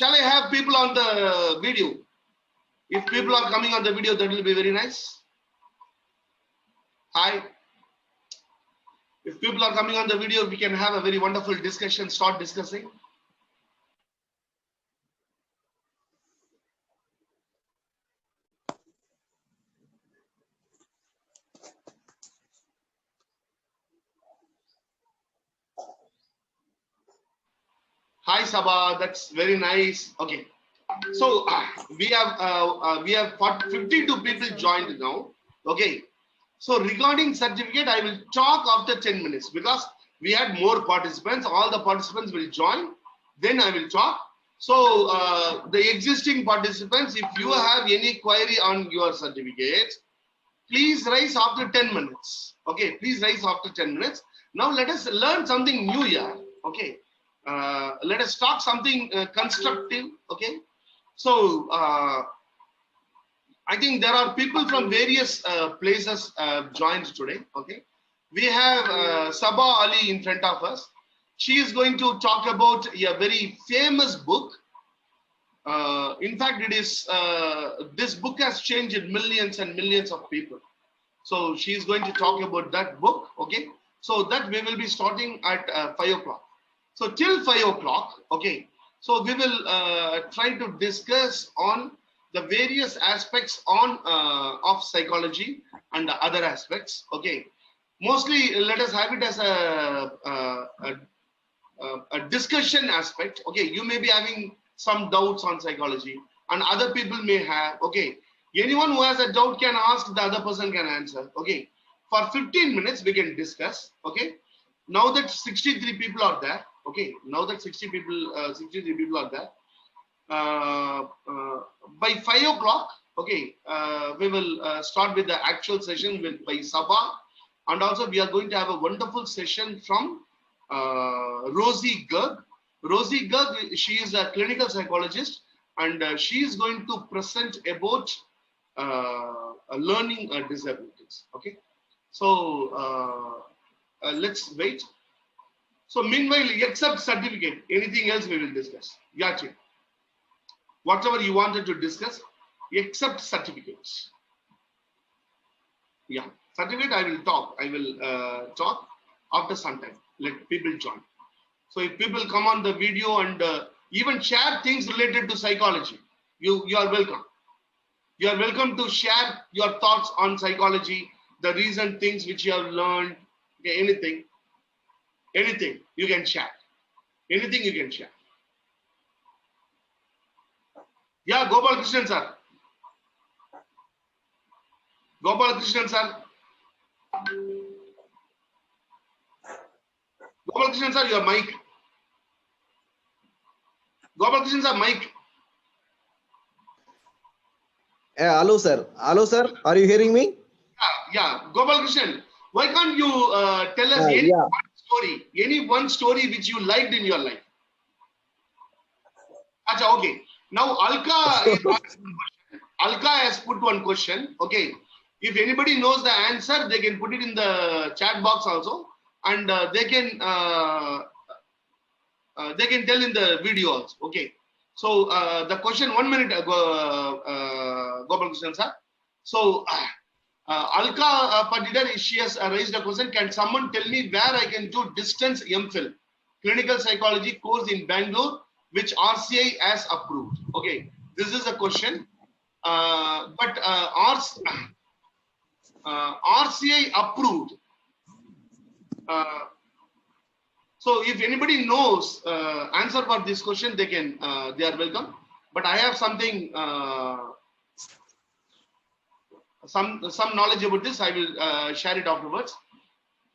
Shall I have people on the video? If people are coming on the video, that will be very nice. Hi. If people are coming on the video, we can have a very wonderful discussion, start discussing. Hi Sabha, that's very nice. Okay, so we have 52 people joined now. Okay, so regarding certificate, I will talk after 10 minutes because we had more participants. All the participants will join. Then I will talk. So the existing participants, if you have any query on your certificate, please raise after 10 minutes. Okay, please raise after 10 minutes. Now let us learn something new here. Okay, let us talk something constructive. Okay, so I think there are people from various places joined today. Okay, we have Sabha Ali in front of us. She is going to talk about a very famous book. In fact, it is this book has changed millions and millions of people. So she is going to talk about that book. Okay, so that we will be starting at 5 o'clock. So till 5 o'clock. Okay, so we will try to discuss on the various aspects on of psychology and the other aspects. Okay, mostly let us have it as a discussion aspect. Okay, you may be having some doubts on psychology and other people may have. Okay, anyone who has a doubt can ask, the other person can answer. Okay, for 15 minutes we can discuss. Okay, now that 63 people are there. Okay, now that 63 people are there, by 5 o'clock, okay, we will start with the actual session by Sabha, and also we are going to have a wonderful session from Rosie Gerg. Rosie Gerg, she is a clinical psychologist, and she is going to present about learning disabilities. Okay, so let's wait. So meanwhile, except certificate, anything else we will discuss. Got you. Whatever you wanted to discuss, except certificates. Yeah, certificate I will talk. I will talk after some time. Let people join. So if people come on the video and even share things related to psychology, you are welcome. You are welcome to share your thoughts on psychology, the recent things which you have learned, okay, anything you can share. Anything you can share. Yeah, Gopal Krishnan sir. Gopal Krishnan sir. Gopal Krishnan sir, your mic. Gopal Krishnan sir, mic. Hello, sir. Hello, sir. Are you hearing me? Yeah. Gopal Krishnan, why can't you tell us any one story which you liked in your life? Achha, okay. Now Alka has put one question. Okay. If anybody knows the answer, they can put it in the chat box also, and they can tell in the video also. Okay. So the question, 1 minute ago, Gopal Krishnan sir. So Alka Patidar, she has raised a question. Can someone tell me where I can do distance MPhil, clinical psychology course in Bangalore, which RCI has approved? Okay, this is a question. But RCI approved. So if anybody knows answer for this question, they can they are welcome. But I have something some knowledge about this. I will share it afterwards.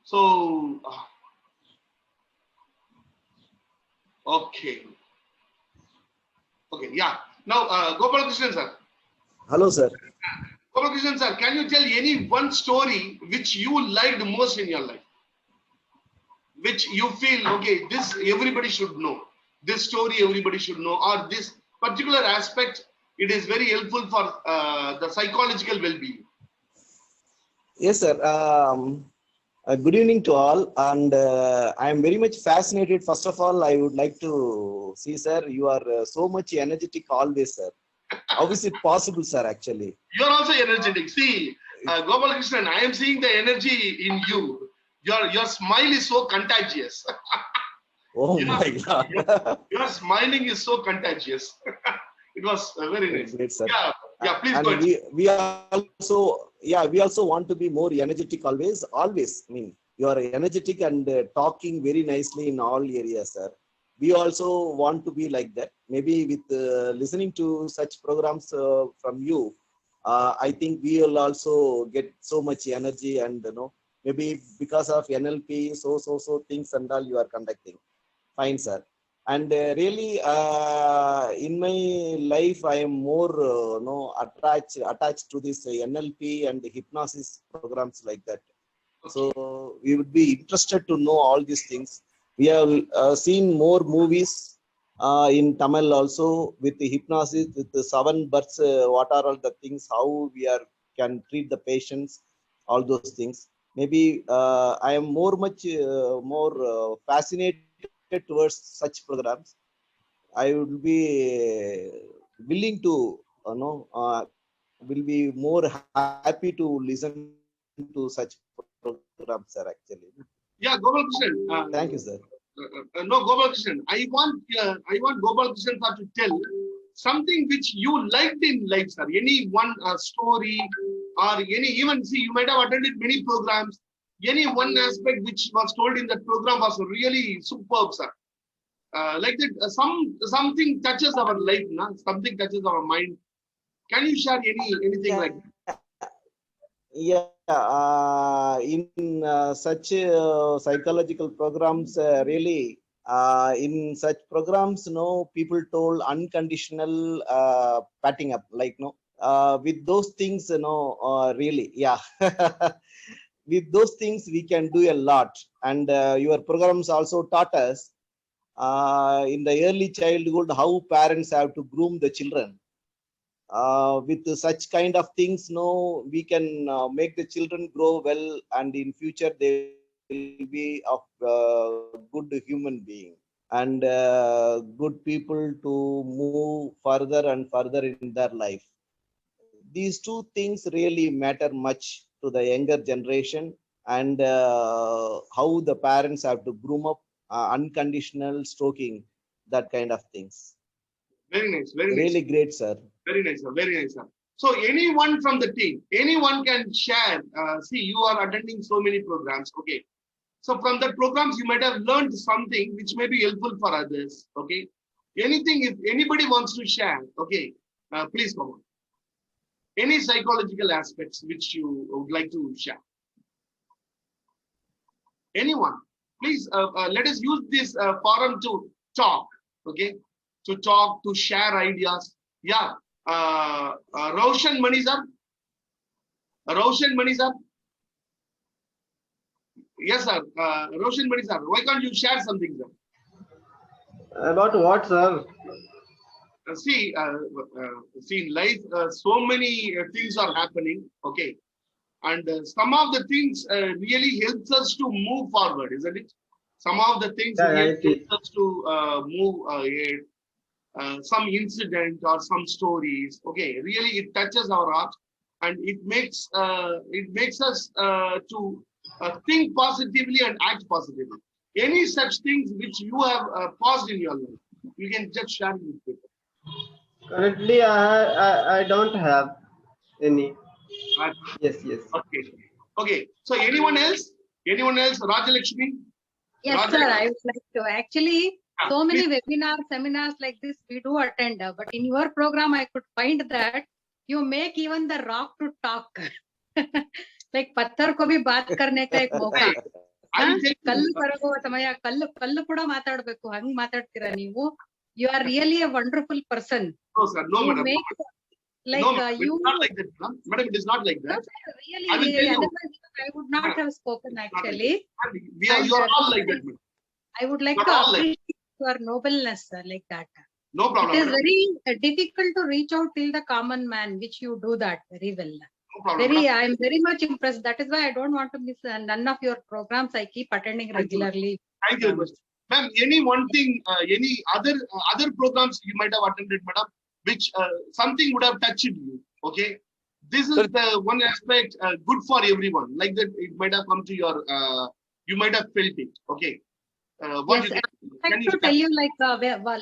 So okay, yeah. Now Gopal Krishnan sir. Hello, sir. Gopal Krishnan sir, can you tell any one story which you liked most in your life, which you feel, okay, this everybody should know, this story everybody should know, or this particular aspect, it is very helpful for the psychological well-being? Yes, sir. Good evening to all, and I am very much fascinated. First of all, I would like to see, sir, you are so much energetic always, sir. How is it possible, sir, actually? You're also energetic. See, Gopalakrishnan, I am seeing the energy in you. Your smile is so contagious. Oh You know, my God. your smiling is so contagious. It was very nice. Great, sir. Yeah, please go And ahead. we also want to be more energetic always. Always, I mean, you are energetic and talking very nicely in all areas, sir. We also want to be like that. Maybe with listening to such programs from you, I think we will also get so much energy, and maybe because of NLP, so things and all you are conducting. Fine, sir. And really, in my life, I am more attached to this NLP and the hypnosis programs like that. So we would be interested to know all these things. We have seen more movies in Tamil also with the hypnosis, with the 7 births, what are all the things, how we can treat the patients, all those things. Maybe I am more fascinated towards such programs. I would be willing to, will be more happy to listen to such programs, sir, actually. Yeah, Gopalakrishnan. Thank you, sir. No, Gopalakrishnan. I want Gopalakrishnan sir to tell something which you liked in life, sir. Any one story or see, you might have attended many programs. Any one aspect which was told in that program was really superb, sir. Like that, something touches our life, na? Something touches our mind. Can you share anything like that? Yeah, in such psychological programs, really, in such programs, people told unconditional patting up, like, with those things, really, yeah. With those things, we can do a lot. And your programs also taught us in the early childhood how parents have to groom the children. With such kind of things, we can make the children grow well, and in future they will be of good human being and good people to move further and further in their life. These two things really matter much to the younger generation, and how the parents have to groom up unconditional stroking, that kind of things. Very nice, very nice. Really great, sir. Very nice, sir. Very nice, sir. So anyone from the team, anyone can share. See, you are attending so many programs. Okay. So from the programs, you might have learned something which may be helpful for others. Okay. Anything, if anybody wants to share, okay, please come on. Any psychological aspects which you would like to share? Anyone? Please let us use this forum to talk. Okay. To talk, to share ideas. Yeah. Roshan Mani sir. Roshan Mani sir. Yes, sir. Roshan Mani sir. Why can't you share something, sir? About what, sir? See, in life, so many things are happening. Okay. And some of the things really helps us to move forward, isn't it? Some of the things really helps us to move ahead. Some incident or some stories, okay, really it touches our heart, and it makes us to think positively and act positively. Any such things which you have paused in your life, you can just share with people. Currently, I don't have any. Yes. Okay. So anyone else? Rajalakshmi? Yes, sir. I would like to actually. So many webinars, seminars like this we do attend, but in your program I could find that you make even the rock to talk. Like पत्थर को भी बात करने का एक मौका. कल्लु करोगो तमया कल्लु ಕೂಡ ಮಾತಾಡಬೇಕು ಹಂಗ ಮಾತಾಡ್ತೀರಾ ನೀವು. You are really a wonderful person. No, sir. No, madam. Like no, it's not like that, madam. It is not like that. No, really, I would not have spoken actually. You are all like that, madam. I would like to appreciate your nobleness, like that. No problem. It is very difficult to reach out till the common man, which you do that very well. No problem. Very, madam. I'm very much impressed. That is why I don't want to miss none of your programs. I keep attending Thank you. regularly. Thank you very much. Ma'am, any one thing, any other programs you might have attended, madam, which something would have touched you, okay? This is the one aspect good for everyone. Like that, it might have come to your, you might have felt it, okay? What Yes, you I can like to tell you, like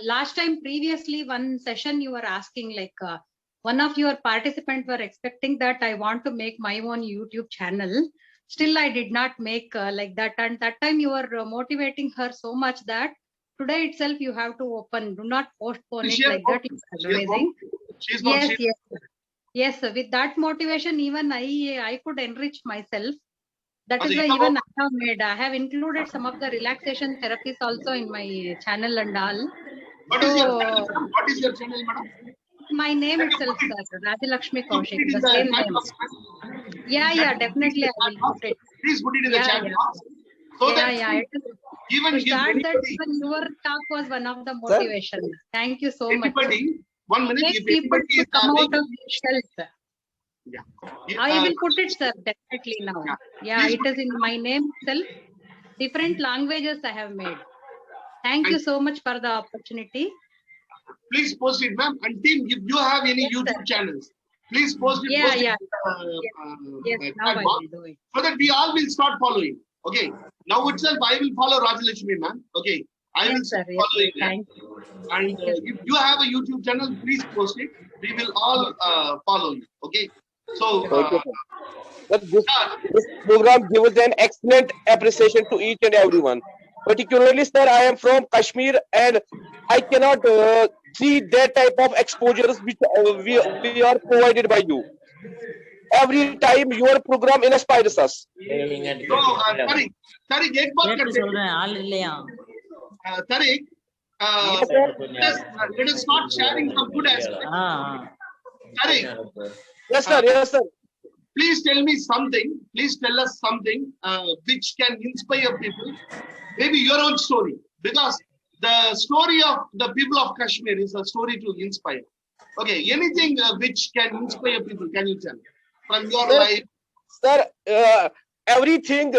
last time, previously, one session you were asking, like one of your participants were expecting that I want to make my own YouTube channel. Still, I did not make like that. And that time you were motivating her so much that today itself you have to open. Do not postpone it like that. It's advising. She's Yes, yes, sir. Yes, sir. With that motivation, even I could enrich myself. That is why even I have included some of the relaxation therapies also in my channel and all. What is your channel, madam? What is your channel, madam? My name itself, sir, Rajalakshmi Kaushik, the same name. Yeah, definitely I will put it. Please put it in the chat box. So that even to if start anybody, that, even your talk was one of the motivation. Thank you so much. anybody, 1 minute, Make if people anybody to is come out having, of themselves. I will put it, sir, definitely now. Yeah, it is in my name itself. Different languages I have made. Thank you so much for the opportunity. please post it, ma'am. And team, if you have any YouTube channels, please post it. Yeah, post yeah. it Now I chat will box, do it. so that we all will start following. Okay. Now itself, I will follow Rajalakshmi, ma'am. Okay. I will Yes, sir. start Yes, following her. thank you. And Thank you. if you have a YouTube channel, please post it. We will all follow you. Okay. So, Okay, sir. But this program gives an excellent appreciation to each and everyone. Particularly, sir, I am from Kashmir and I cannot see that type of exposures which we are provided by you. Every time your program inspires us. so Tariq, एक बात करते हैं. Tariq, Yes, sir. let us start sharing some good aspects. Tariq, Yes, sir. Yes, sir. please tell me something. Please tell us something which can inspire people. Maybe your own story, because the story of the people of Kashmir is a story to inspire. Okay, anything which can inspire people, can you tell from your life? Sir, everything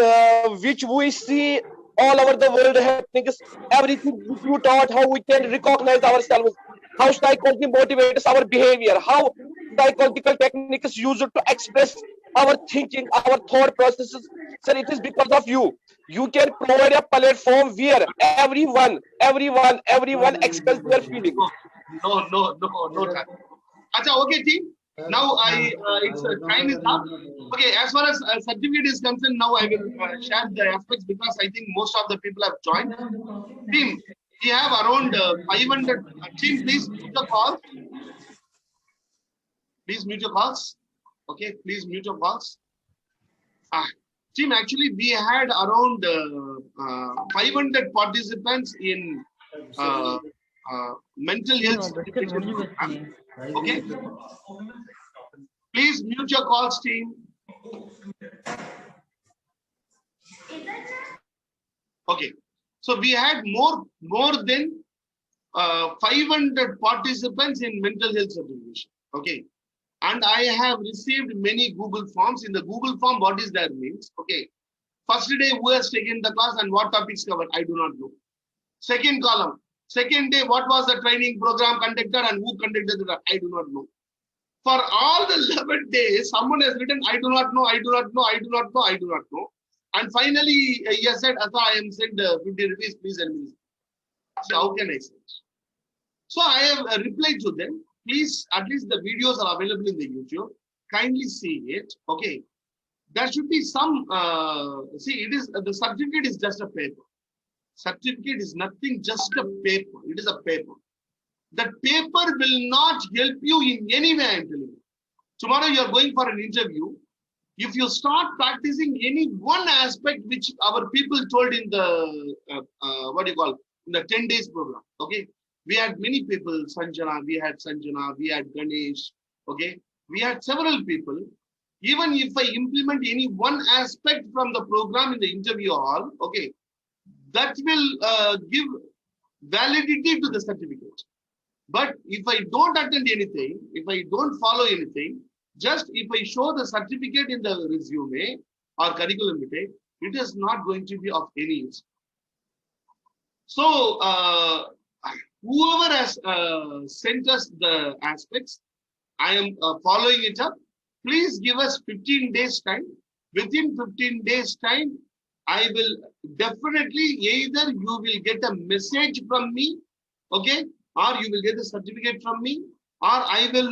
which we see all over the world happening is everything which you taught, how we can recognize ourselves, how psychology motivates our behavior, how psychological technique is used to express our thinking, our thought processes. Sir, it is because of you. You can provide a platform where everyone express their feelings. No. Acha, okay, team. Now it's time is up. Okay, as far as certificate is concerned, now I will share the aspects because I think most of the people have joined. Team, we have around 500. Team, please mute the call. Please mute your calls. Okay, please mute your calls. Team, actually, we had around 500 participants in mental health certification program. Okay. Please mute your calls, team. Okay. So we had more than 500 participants in mental health certification. Okay. And I have received many Google Forms. In the Google Form, what is that means? Okay. First day, who has taken the class and what topics covered? I do not know. Second column. Second day, what was the training program conducted and who conducted it? I do not know. For all the 11 days, someone has written, I do not know, I do not know, I do not know, I do not know. And finally, he has said, Asa, I am sent 50 rupees, please help me. So how can I say? So I have replied to them. Please, at least the videos are available in the YouTube. Kindly see it. Okay. There should be some, see, it is, the certificate is just a paper. Certificate is nothing, just a paper. It is a paper. That paper will not help you in any way, I'm telling you. Tomorrow you are going for an interview. If you start practicing any one aspect which our people told in the, in the 10 days program, okay? We had many people, Sanjana, we had Ganesh, okay? We had several people. Even if I implement any one aspect from the program in the interview hall, okay, that will give validity to the certificate. But if I don't attend anything, if I don't follow anything, Just if I show the certificate in the resume or curriculum vitae, it is not going to be of any use. So whoever has sent us the aspects, I am following it up. Please give us 15 days time. Within 15 days time, I will definitely either you will get a message from me, okay, or you will get the certificate from me, or I will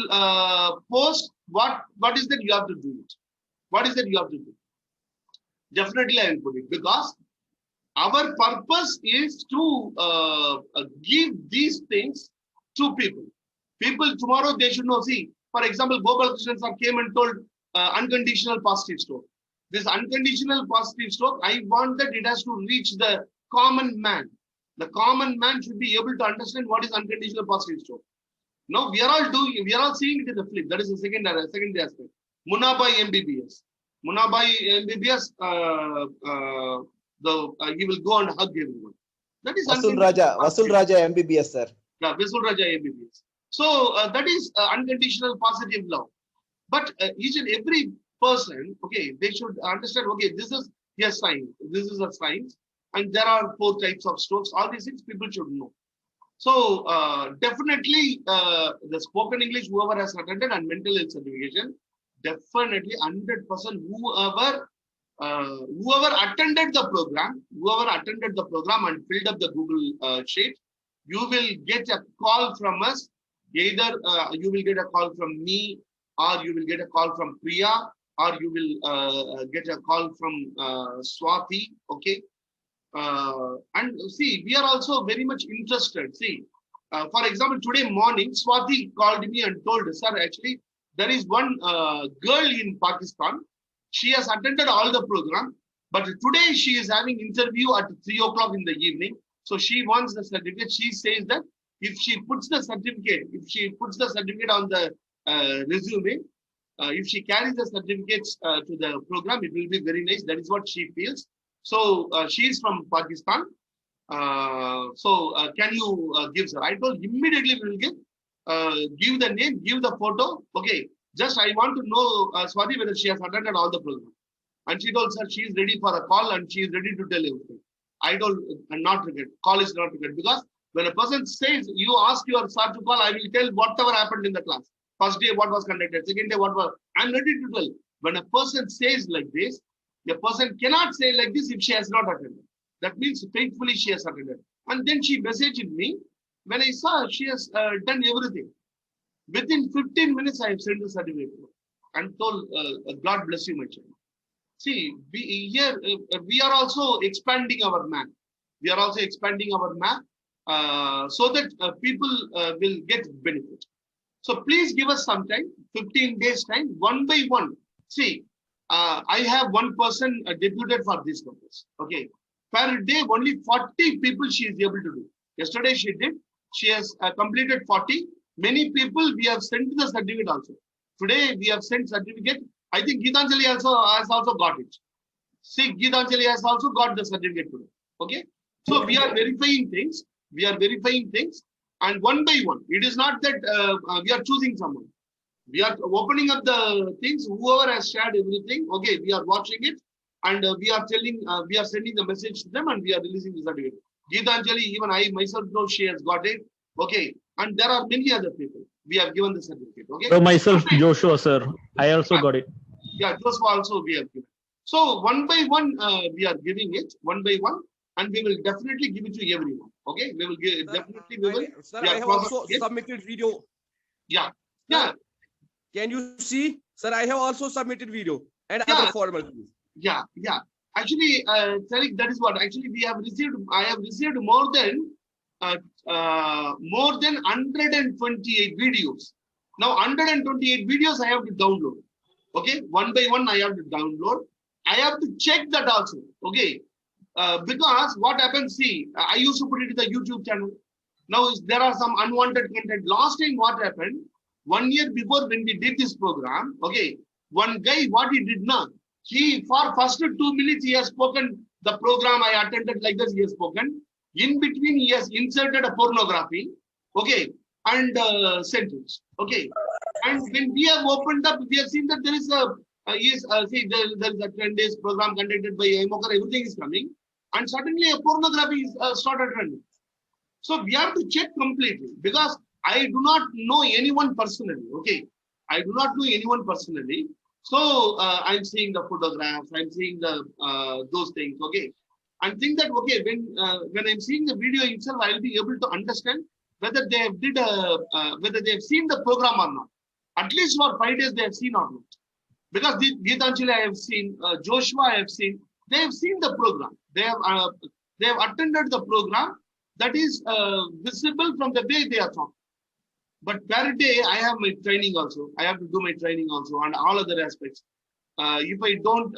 post what is that you have to do it. What is that you have to do? Definitely I will put it, because our purpose is to give these things to people. People tomorrow, they should know. See, for example, Gopal Krishnan sir came and told unconditional positive stroke. This unconditional positive stroke, I want that it has to reach the common man. The common man should be able to understand what is unconditional positive stroke. Now we are all seeing it in the flip. That is the second aspect. Munabai MBBS. Munabai MBBS, he will go and hug everyone. That is Vasul Raja MBBS, sir. Yeah, Vasul Raja MBBS. So that is unconditional positive love. But each and every person, okay, they should understand, okay, this is a sign. This is a science. And there are 4 types of strokes. All these things people should know. So definitely the spoken English, whoever has attended, and mental health certification, definitely 100% whoever attended the program and filled up the Google sheet, you will get a call from us. Either you will get a call from me, or you will get a call from Priya, or you will get a call from Swati, okay? And see, we are also very much interested. See, for example, today morning, Swati called me and told, sir, actually, there is one girl in Pakistan. She has attended all the program, but today she is having interview at 3 o'clock in the evening. So she wants the certificate. She says that if she puts the certificate on the resume, if she carries the certificates to the program, it will be very nice. That is what she feels. So she is from Pakistan. Can you give her? I told immediately we will give the name, give the photo. Okay, just I want to know, Swati, whether she has attended all the program. And she told, sir, she is ready for a call and she is ready to tell everything. I told, not regret. Call is not regret, because when a person says, you ask your sir to call, I will tell whatever happened in the class. First day, what was conducted. Second day, what was. I'm ready to tell. When a person says like this, a person cannot say like this if she has not attended. That means faithfully she has attended. And then she messaged me. When I saw she has done everything, within 15 minutes, I have sent the certificate and told, God bless you, my child. See, we are also expanding our map. We are also expanding our map so that people will get benefit. So please give us some time, 15 days time, one by one. See, I have one person deputed for this purpose. Okay, per day, only 40 people she is able to do. Yesterday she did. She has completed 40. Many people we have sent the certificate also. Today we have sent certificate. I think Geetanjali has also got it. See, Geetanjali has also got the certificate today. Okay, so we are verifying things. And one by one. It is not that we are choosing someone. We are opening up the things. Whoever has shared everything, okay, we are watching it, and we are sending the message to them, and we are releasing the certificate. Geetanjali, even I myself know she has got it. Okay, and there are many other people. We have given the certificate. Okay. So myself, Joshua, sir, I also got it. Yeah, Joshua also we have given. So one by one, we are giving it one by one, and we will definitely give it to everyone. Okay, we will give definitely. We will. Sir, I have also submitted video. Yeah. Sir, can you see? Sir, I have also submitted video and other formalities. Yeah. Actually, Tariq, that is what actually we have received. I have received more than 128 videos. Now 128 videos I have to download. Okay, one by one I have to download. I have to check that also. Okay, because what happens? See, I used to put it in the YouTube channel. Now there are some unwanted content. Last time what happened? 1 year before when we did this program, okay, one guy what he did not. He for first 2 minutes he has spoken the program I attended like this. He has spoken. In between he has inserted a pornography. Okay, and sentence. Okay, And when we have opened up, we have seen that there is there is a 10 days program conducted by IMOCAR, everything is coming. And suddenly a pornography is started running. So we have to check completely, because I do not know anyone personally. Okay, I do not know anyone personally. So I'm seeing the photographs, I'm seeing the those things. Okay, and think that okay, when I'm seeing the video itself, I'll be able to understand whether they have whether they have seen the program or not. At least for 5 days they have seen or not. Because Geetanjali I have seen, Joshua I have seen, they have seen the program. They have attended the program. That is visible from the way they are talking. But per day, I have my training also. I have to do my training also and all other aspects. If I don't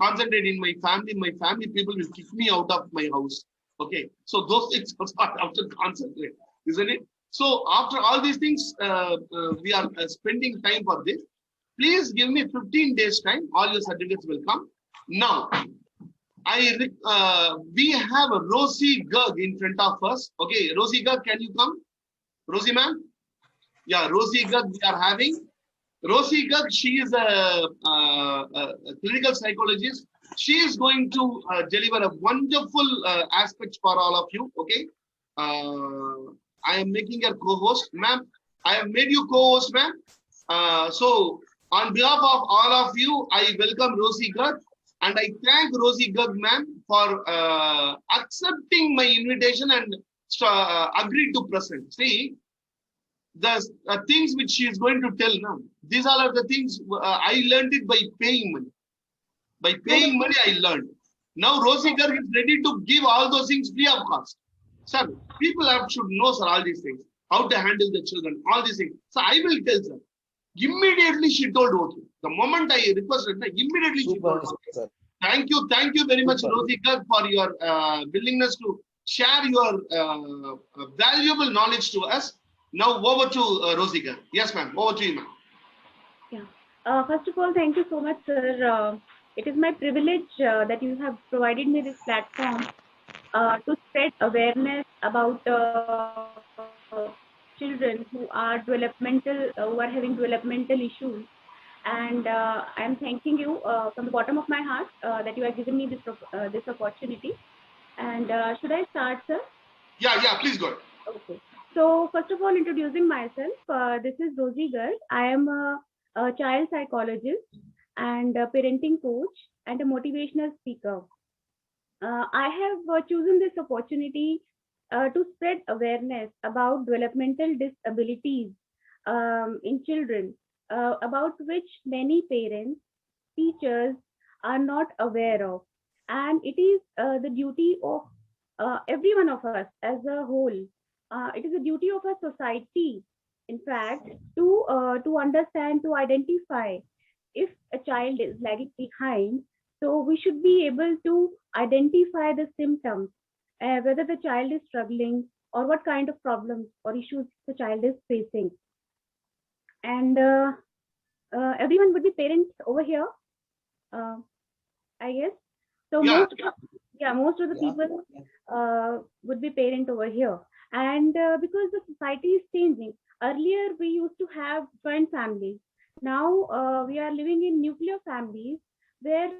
concentrate in my family people will kick me out of my house. Okay, so those things also I have to concentrate, isn't it? So after all these things, we are spending time for this. Please give me 15 days time. All your certificates will come. Now, we have a Rosie Garg in front of us. Okay, Rosie Garg, can you come? Rosie ma'am? Yeah, Rosie Garg we are having. Rosie Garg, she is a clinical psychologist. She is going to deliver a wonderful aspect for all of you. Okay, I am making her co-host, ma'am. I have made you co-host, ma'am. So on behalf of all of you, I welcome Rosie Garg. And I thank Rosie Garg, ma'am, for accepting my invitation and agreed to present. See, the things which she is going to tell now, these all are the things I learned it by paying money. By paying money, I learned. Now Rosie Garg is ready to give all those things free of cost. Sir, people should know, sir, all these things. How to handle the children, all these things. So I will tell, sir. Immediately she told okay. The moment I requested, immediately she told okay. Sir. Thank you very much, Rosie Garg, for your willingness to share your valuable knowledge to us. Now over to Rosie Garg. Yes, ma'am. Over to you, ma'am. Yeah. First of all, thank you so much, sir. It is my privilege that you have provided me this platform to spread awareness about children who are having developmental issues. And I'm thanking you from the bottom of my heart that you have given me this opportunity. And should I start, sir? Yeah, please go ahead. Okay. So first of all, introducing myself, this is Rosie Garg. I am a child psychologist and a parenting coach and a motivational speaker. I have chosen this opportunity to spread awareness about developmental disabilities in children, about which many parents, teachers are not aware of. And it is the duty of every one of us as a whole. It is the duty of a society, in fact, to understand, to identify if a child is lagging behind. So we should be able to identify the symptoms, whether the child is struggling or what kind of problems or issues the child is facing. And everyone would be parents over here, I guess. So most of the people would be parent over here. And because the society is changing, earlier we used to have joint families. Now we are living in nuclear families where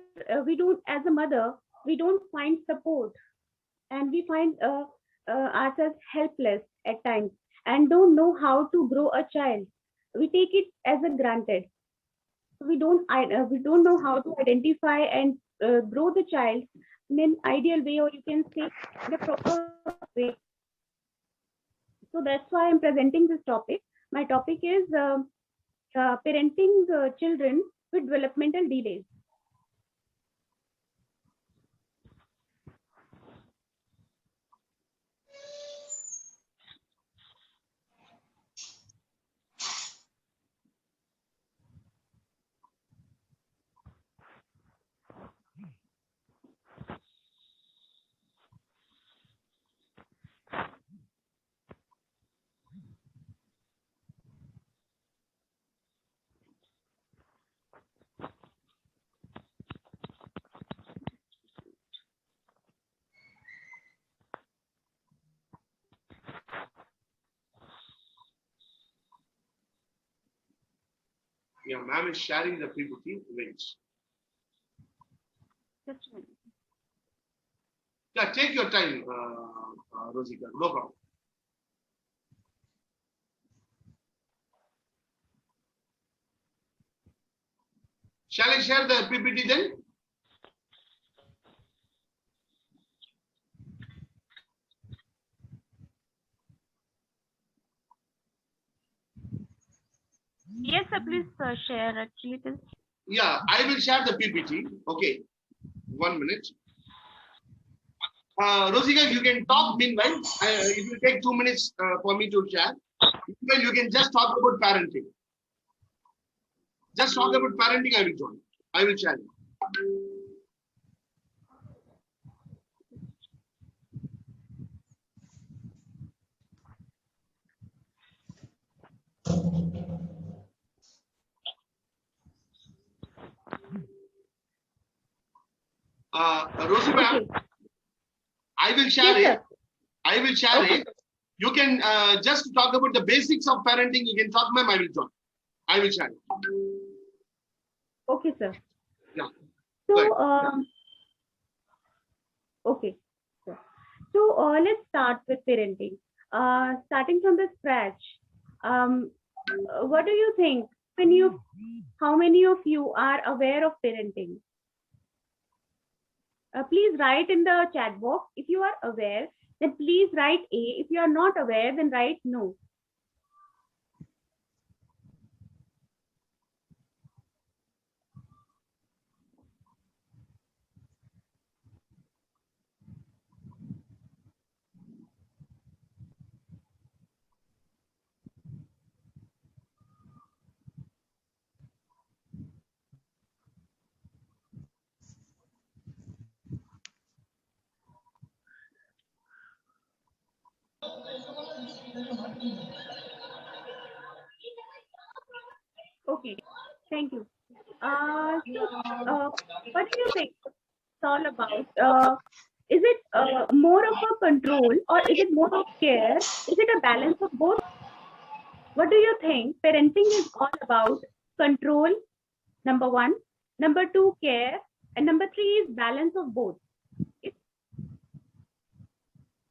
we don't, as a mother, we don't find support, and we find ourselves helpless at times and don't know how to grow a child. We take it as a granted. We don't know how to identify and grow the child in an ideal way, or you can say in a proper way. So that's why I'm presenting this topic. My topic is parenting children with developmental delays. Yeah, ma'am is sharing the PPT. Wait. Just a minute. Yeah, take your time, Rosika. No problem. Shall I share the PPT then? Yes, sir, please share. Actually, it is. Yeah, I will share the PPT. Okay, 1 minute. Rosika, you can talk meanwhile. It will take 2 minutes for me to share. Meanwhile, you can just talk about parenting. Just talk about parenting, I will join. I will share. Rosie ma'am, Okay. I will share Yes, it. sir. I will share Okay. it. You can just talk about the basics of parenting. You can talk, ma'am. I will join. I will share it. Okay, sir. Yeah. So, Good. okay. Sure. So, let's start with parenting. Starting from the scratch. What do you think? How many of you are aware of parenting? Please write in the chat box if you are aware. Then please write A. If you are not aware, then write no. Okay. Thank you. What do you think it's all about? Is it more of a control or is it more of care? Is it a balance of both? What do you think? Parenting is all about control, number one, number two, care, and number three is balance of both. It's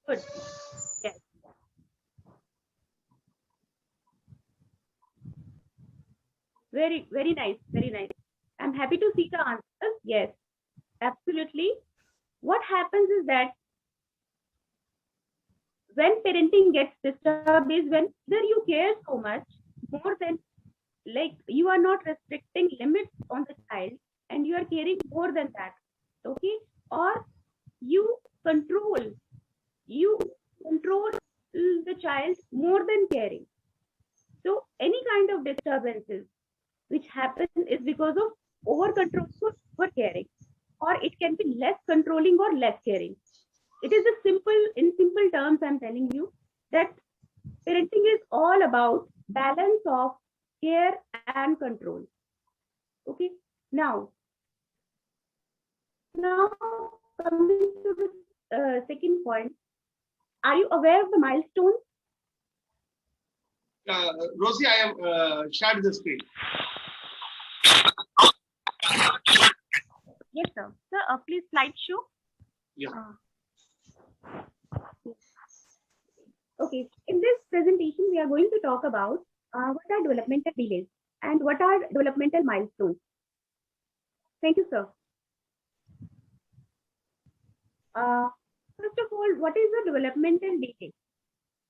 good. Yes. Very, very nice. Very nice. I'm happy to see the answers. Yes, absolutely. What happens is that when parenting gets disturbed is when either you care so much more than, like, you are not restricting limits on the child and you are caring more than that, okay, or you control you control the child more than caring. So any kind of disturbances which happen is because of over control or over caring, or it can be less controlling or less caring. It is a in simple terms, I'm telling you that parenting is all about balance of care and control. Okay. Now coming to the second point, are you aware of the milestones? Rosie, I have shared the screen. Yes, sir. Sir, please slideshow. Yeah. Okay. In this presentation, we are going to talk about what are developmental delays and what are developmental milestones. Thank you, sir. First of all, what is a developmental delay?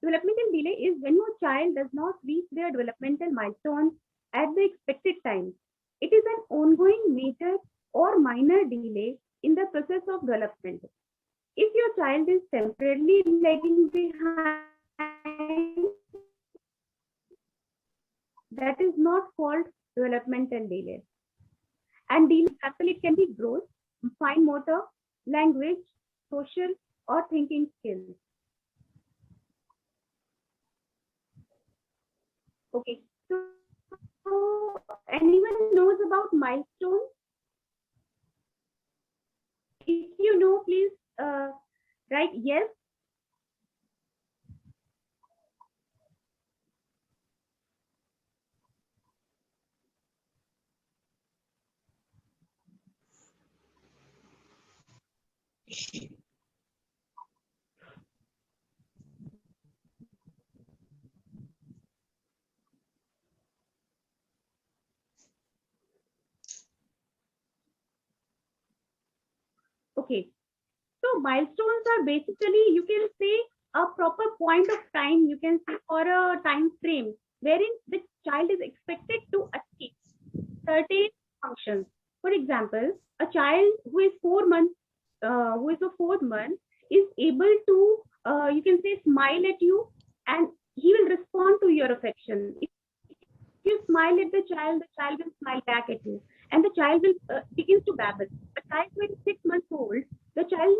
Developmental delay is when your child does not reach their developmental milestones at the expected time. It is an ongoing major or minor delay in the process of development. If your child is temporarily lagging behind, that is not called developmental delay. And delay, actually, it can be growth, fine motor, language, social, or thinking skills. Okay, so anyone knows about milestones? If you know, please write yes. Okay. So milestones are basically, you can say, a proper point of time, you can say, or a time frame wherein the child is expected to achieve certain functions. For example, a child who is 4 months, who is a 4th month, is able to, you can say, smile at you, and he will respond to your affection. If you smile at the child will smile back at you, and the child will begins to babble. A child when 6 months old, the child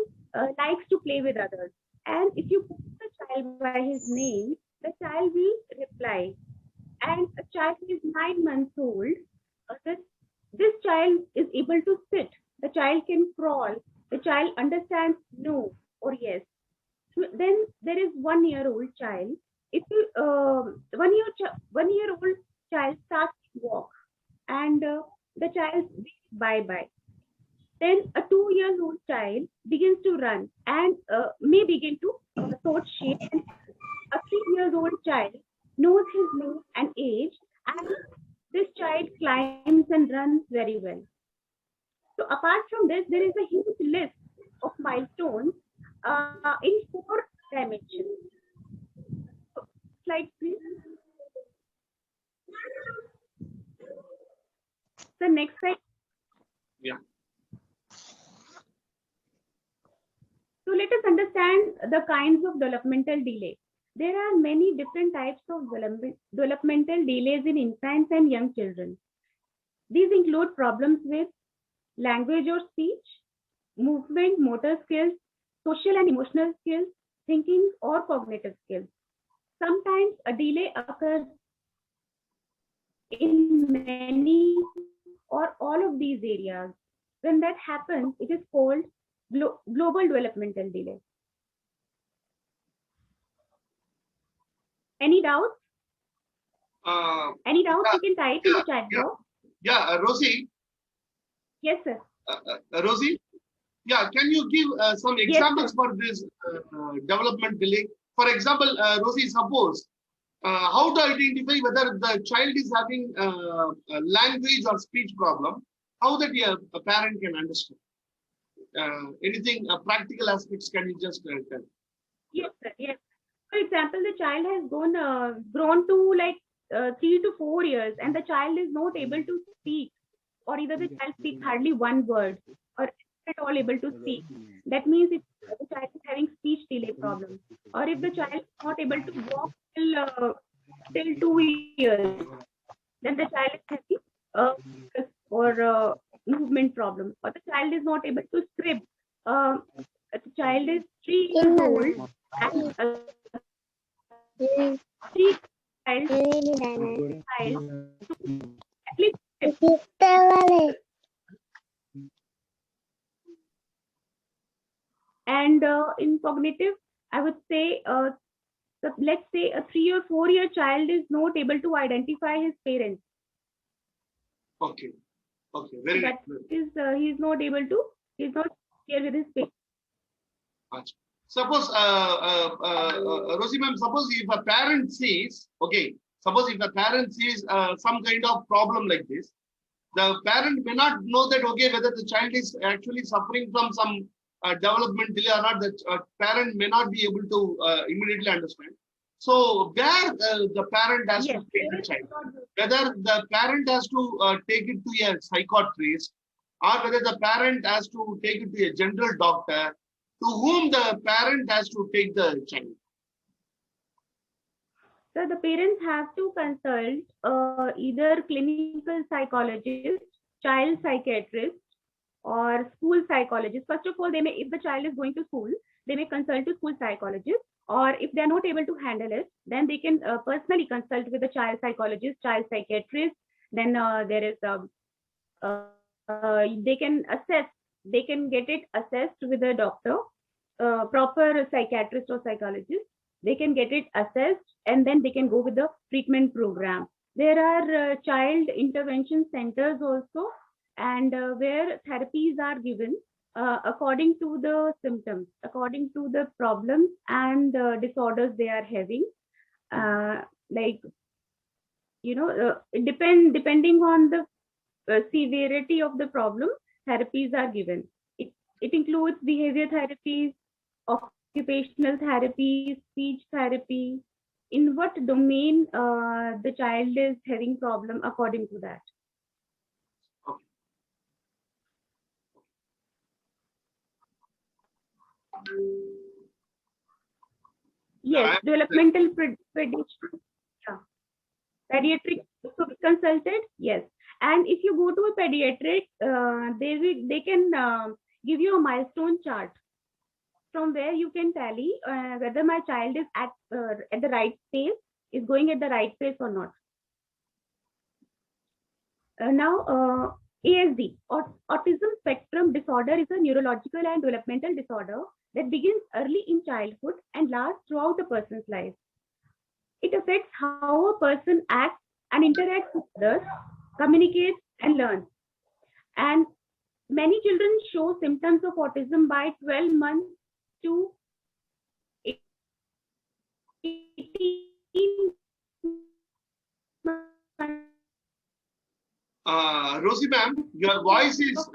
likes to play with others, and if you call the child by his name, the child will reply. And a child who is 9 months old, this child is able to sit. The child can crawl. The child understands no or yes. Then there is 1 year old child. If you 1 year old child starts to walk, and the child says bye bye. Then a 2 years old child begins to run and may begin to sort shape. And a 3 years old child knows his name and age, and this child climbs and runs very well. So apart from this, there is a huge list of milestones in 4 dimensions. Slide, please. The next slide. Yeah. So let us understand the kinds of developmental delay. There are many different types of developmental delays in infants and young children. These include problems with language or speech, movement, motor skills, social and emotional skills, thinking or cognitive skills. Sometimes a delay occurs in many or all of these areas. When that happens, it is called global developmental delay. Any doubts? Any doubts you can type in the chat box. Rosie. Yes, sir. Rosie, can you give some examples for this development delay? For example, Rosie, suppose how to identify whether the child is having a language or speech problem, how that a parent can understand? Anything, practical aspects, can you just tell? Yes, sir. Yes. For example, the child has grown to like 3 to 4 years, and the child is not able to speak, or either the child speaks hardly one word, or at all able to speak. That means if the child is having speech delay problem, or if the child is not able to walk till 2 years, then the child is having or movement problem, or the child is not able to scribble. The child is 3 years old, and and in cognitive, I would say, let's say a 3 or 4 year child is not able to identify his parents. Okay. Very that nice. is, he's not here with his parents. Suppose, Rosie ma'am, suppose if a parent sees, some kind of problem like this, the parent may not know that, whether the child is actually suffering from some development delay or not. The parent may not be able to immediately understand. So where the parent has to take the child, whether the parent has to take it to a psychiatrist, or whether the parent has to take it to a general doctor, to whom the parent has to take the child? So the parents have to consult either clinical psychologist, child psychiatrist, or school psychologist. First of all, they may, if the child is going to school, they may consult a school psychologist, or if they are not able to handle it, then they can personally consult with a child psychologist, child psychiatrist. Then there is they can get it assessed with a doctor, proper psychiatrist or psychologist. They can get it assessed, and then they can go with the treatment program. There are child intervention centers also, and where therapies are given according to the symptoms, according to the problems and disorders they are having. Like, depending on the severity of the problem, therapies are given. It includes behavior therapies, occupational therapies, speech therapy, in what domain the child is having problem according to that. Yes, developmental pediatric, pediatric to be consulted. Yes, and if you go to a pediatric, they can give you a milestone chart from where you can tally whether my child is at the right pace, is going at the right pace or not. Now, ASD, autism spectrum disorder, is a neurological and developmental disorder that begins early in childhood and lasts throughout a person's life. It affects how a person acts and interacts with others, communicates and learns. And many children show symptoms of autism by 12 months to 18 months. Rosie ma'am, your voice is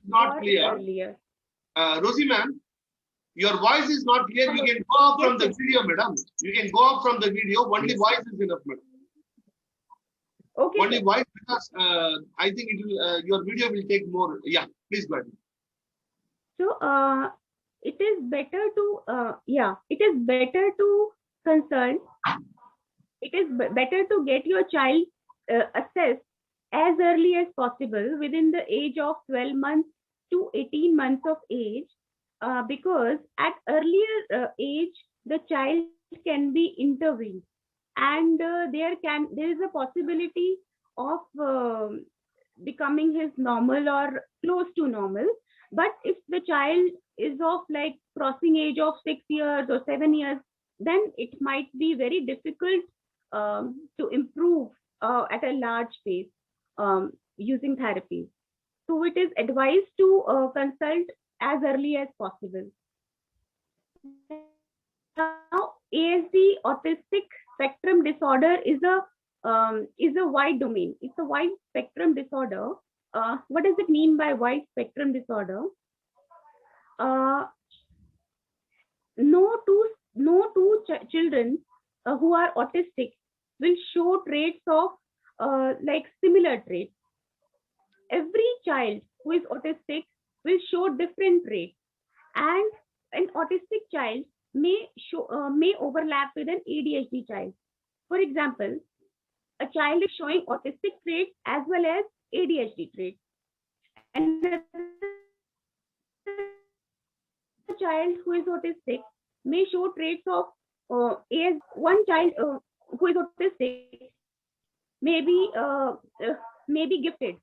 not clear. Rosie ma'am, your voice is not clear. You can go off from the video, madam. You can go off from the video. Only voice is enough, madam. Okay. Only voice, because I think it will, your video will take more. Yeah, please go ahead. So it is better to consult. It is better to get your child assessed as early as possible within the age of 12 months to 18 months of age, because at earlier age the child can be intervened, and there is a possibility of becoming his normal or close to normal. But if the child is of like crossing age of 6 years or 7 years, then it might be very difficult to improve at a large pace using therapies. So it is advised to consult as early as possible. Now, ASD, autistic spectrum disorder, is a wide domain. It's a wide spectrum disorder. What does it mean by wide spectrum disorder? No two children who are autistic will show traits of like similar traits. Every child who is autistic will show different traits, and an autistic child may overlap with an ADHD child. For example, a child is showing autistic traits as well as ADHD traits, and a child who is autistic may show traits of as one child who is autistic may be gifted.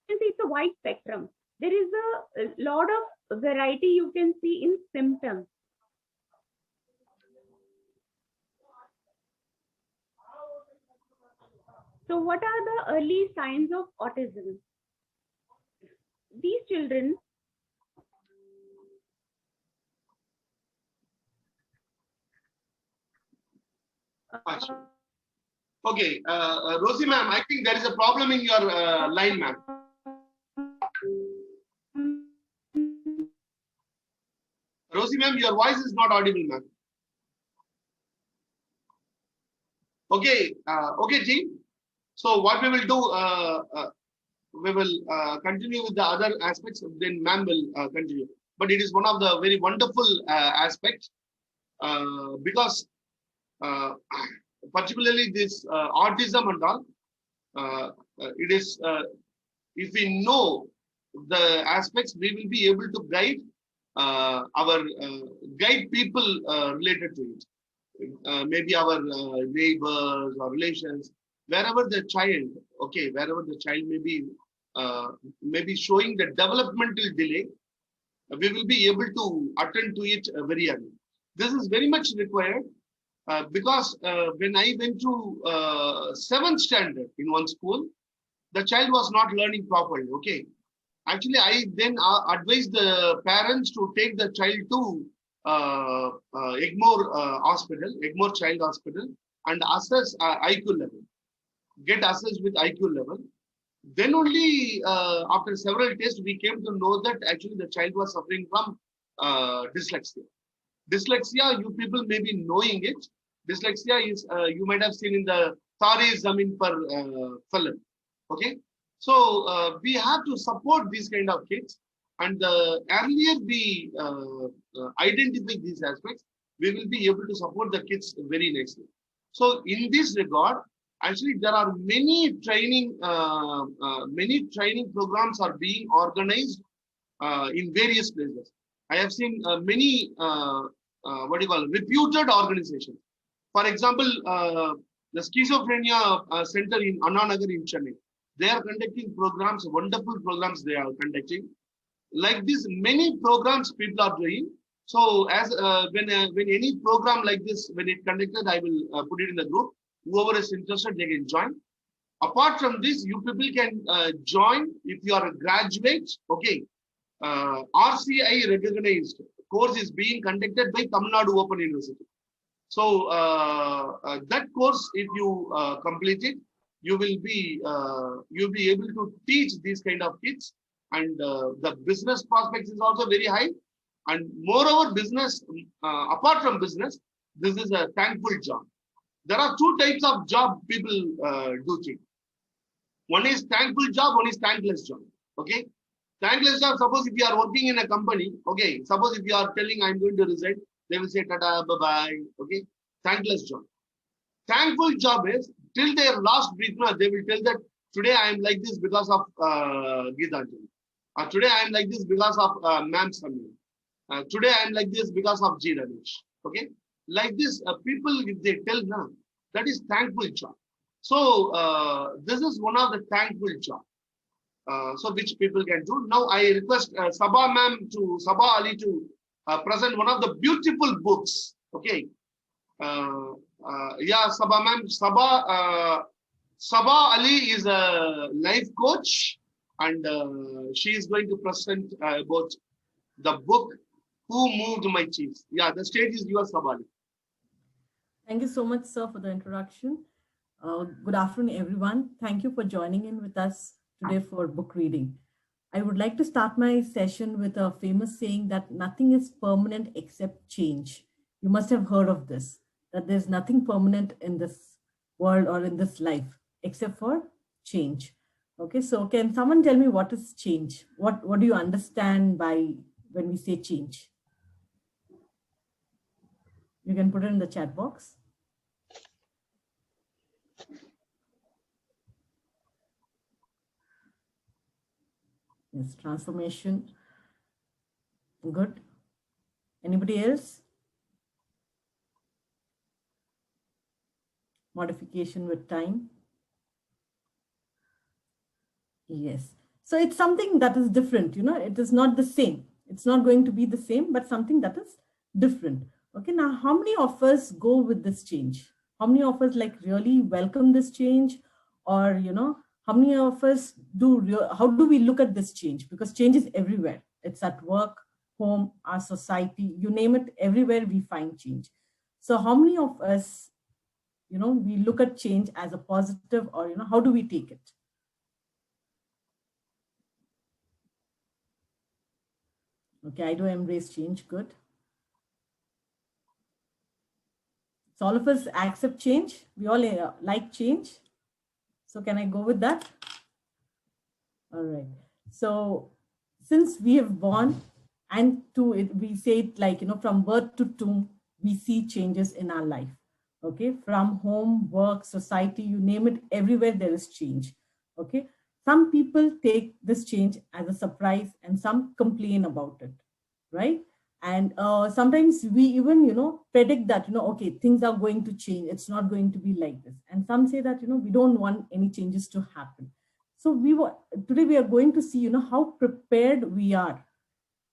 You can see it's a wide spectrum. There is a lot of variety you can see in symptoms. So what are the early signs of autism? These children Okay, Rosie ma'am, I think there is a problem in your line, ma'am. Rosie ma'am, your voice is not audible, ma'am. Okay, okay, team. So what we will do, we will continue with the other aspects, then ma'am will continue. But it is one of the very wonderful aspects because particularly this autism and all, it is, if we know the aspects, we will be able to guide guide people related to it. Maybe our neighbors or relations, wherever the child, okay, wherever the child may be showing the developmental delay, we will be able to attend to it very early. This is very much required because when I went to 7th standard in one school, the child was not learning properly, okay. Actually, I then advise the parents to take the child to Egmore Hospital, Egmore Child Hospital, and assess IQ level. Get assessed with IQ level. Then only after several tests, we came to know that actually the child was suffering from dyslexia. Dyslexia, you people may be knowing it. Dyslexia is, you might have seen in the Tare Zamin Par film. Okay. So we have to support these kind of kids. And the earlier we identify these aspects, we will be able to support the kids very nicely. So in this regard, actually there are many training programs are being organized in various places. I have seen many reputed organizations. For example, the Schizophrenia Center in Anna Nagar in Chennai. They are conducting programs, wonderful programs they are conducting. Like this, many programs people are doing. So as when any program like this, when it conducted, I will put it in the group. Whoever is interested, they can join. Apart from this, you people can join if you are a graduate. Okay, RCI recognized course is being conducted by Tamil Nadu Open University. So that course, if you complete it, you will be able to teach these kind of kids, and the business prospects is also very high. And moreover, business apart from business, this is a thankful job. There are two types of job people do things. One is thankful job, one is thankless job. Okay, thankless job. Suppose if you are working in a company, okay. Suppose if you are telling I'm going to resign, they will say tata, bye bye. Okay, thankless job. Thankful job is till their last breath, they will tell that today I am like this because of Geetanjali. Today I am like this because of Ma'am Samir. Today I am like this because of G. Ramesh. Okay, like this, people if they tell now, that is thankful job. So this is one of the thankful job. So which people can do. Now I request Sabah Ma'am to Sabah Ali to present one of the beautiful books. Okay. Yeah, Sabah Ma'am. Sabah Ali is a life coach, and she is going to present about the book Who Moved My Cheese. Yeah, the stage is yours, Sabah Ali. Thank you so much, sir, for the introduction. Good afternoon, everyone. Thank you for joining in with us today for book reading. I would like to start my session with a famous saying that nothing is permanent except change. You must have heard of this, that there's nothing permanent in this world or in this life except for change. Okay, so can someone tell me what is change? What do you understand by when we say change? You can put it in the chat box. Yes, transformation. Good. Anybody else? Modification with time. Yes. So it's something that is different, you know, it is not the same. It's not going to be the same, but something that is different. Okay, now how many of us go with this change? How many of us like really welcome this change? Or, you know, how many of us how do we look at this change? Because change is everywhere. It's at work, home, our society, you name it, everywhere we find change. So how many of us, you know, we look at change as a positive, or, you know, how do we take it? Okay, I do embrace change. Good. So all of us accept change. We all like change. So can I go with that? All right. So since we have born, and to it, we say it like, you know, from birth to tomb, we see changes in our life. Okay, from home, work, society, you name it, everywhere there is change. Okay, some people take this change as a surprise and some complain about it, right? And sometimes we even, you know, predict that, you know, okay, things are going to change. It's not going to be like this. And some say that, you know, we don't want any changes to happen. So today we are going to see, you know, how prepared we are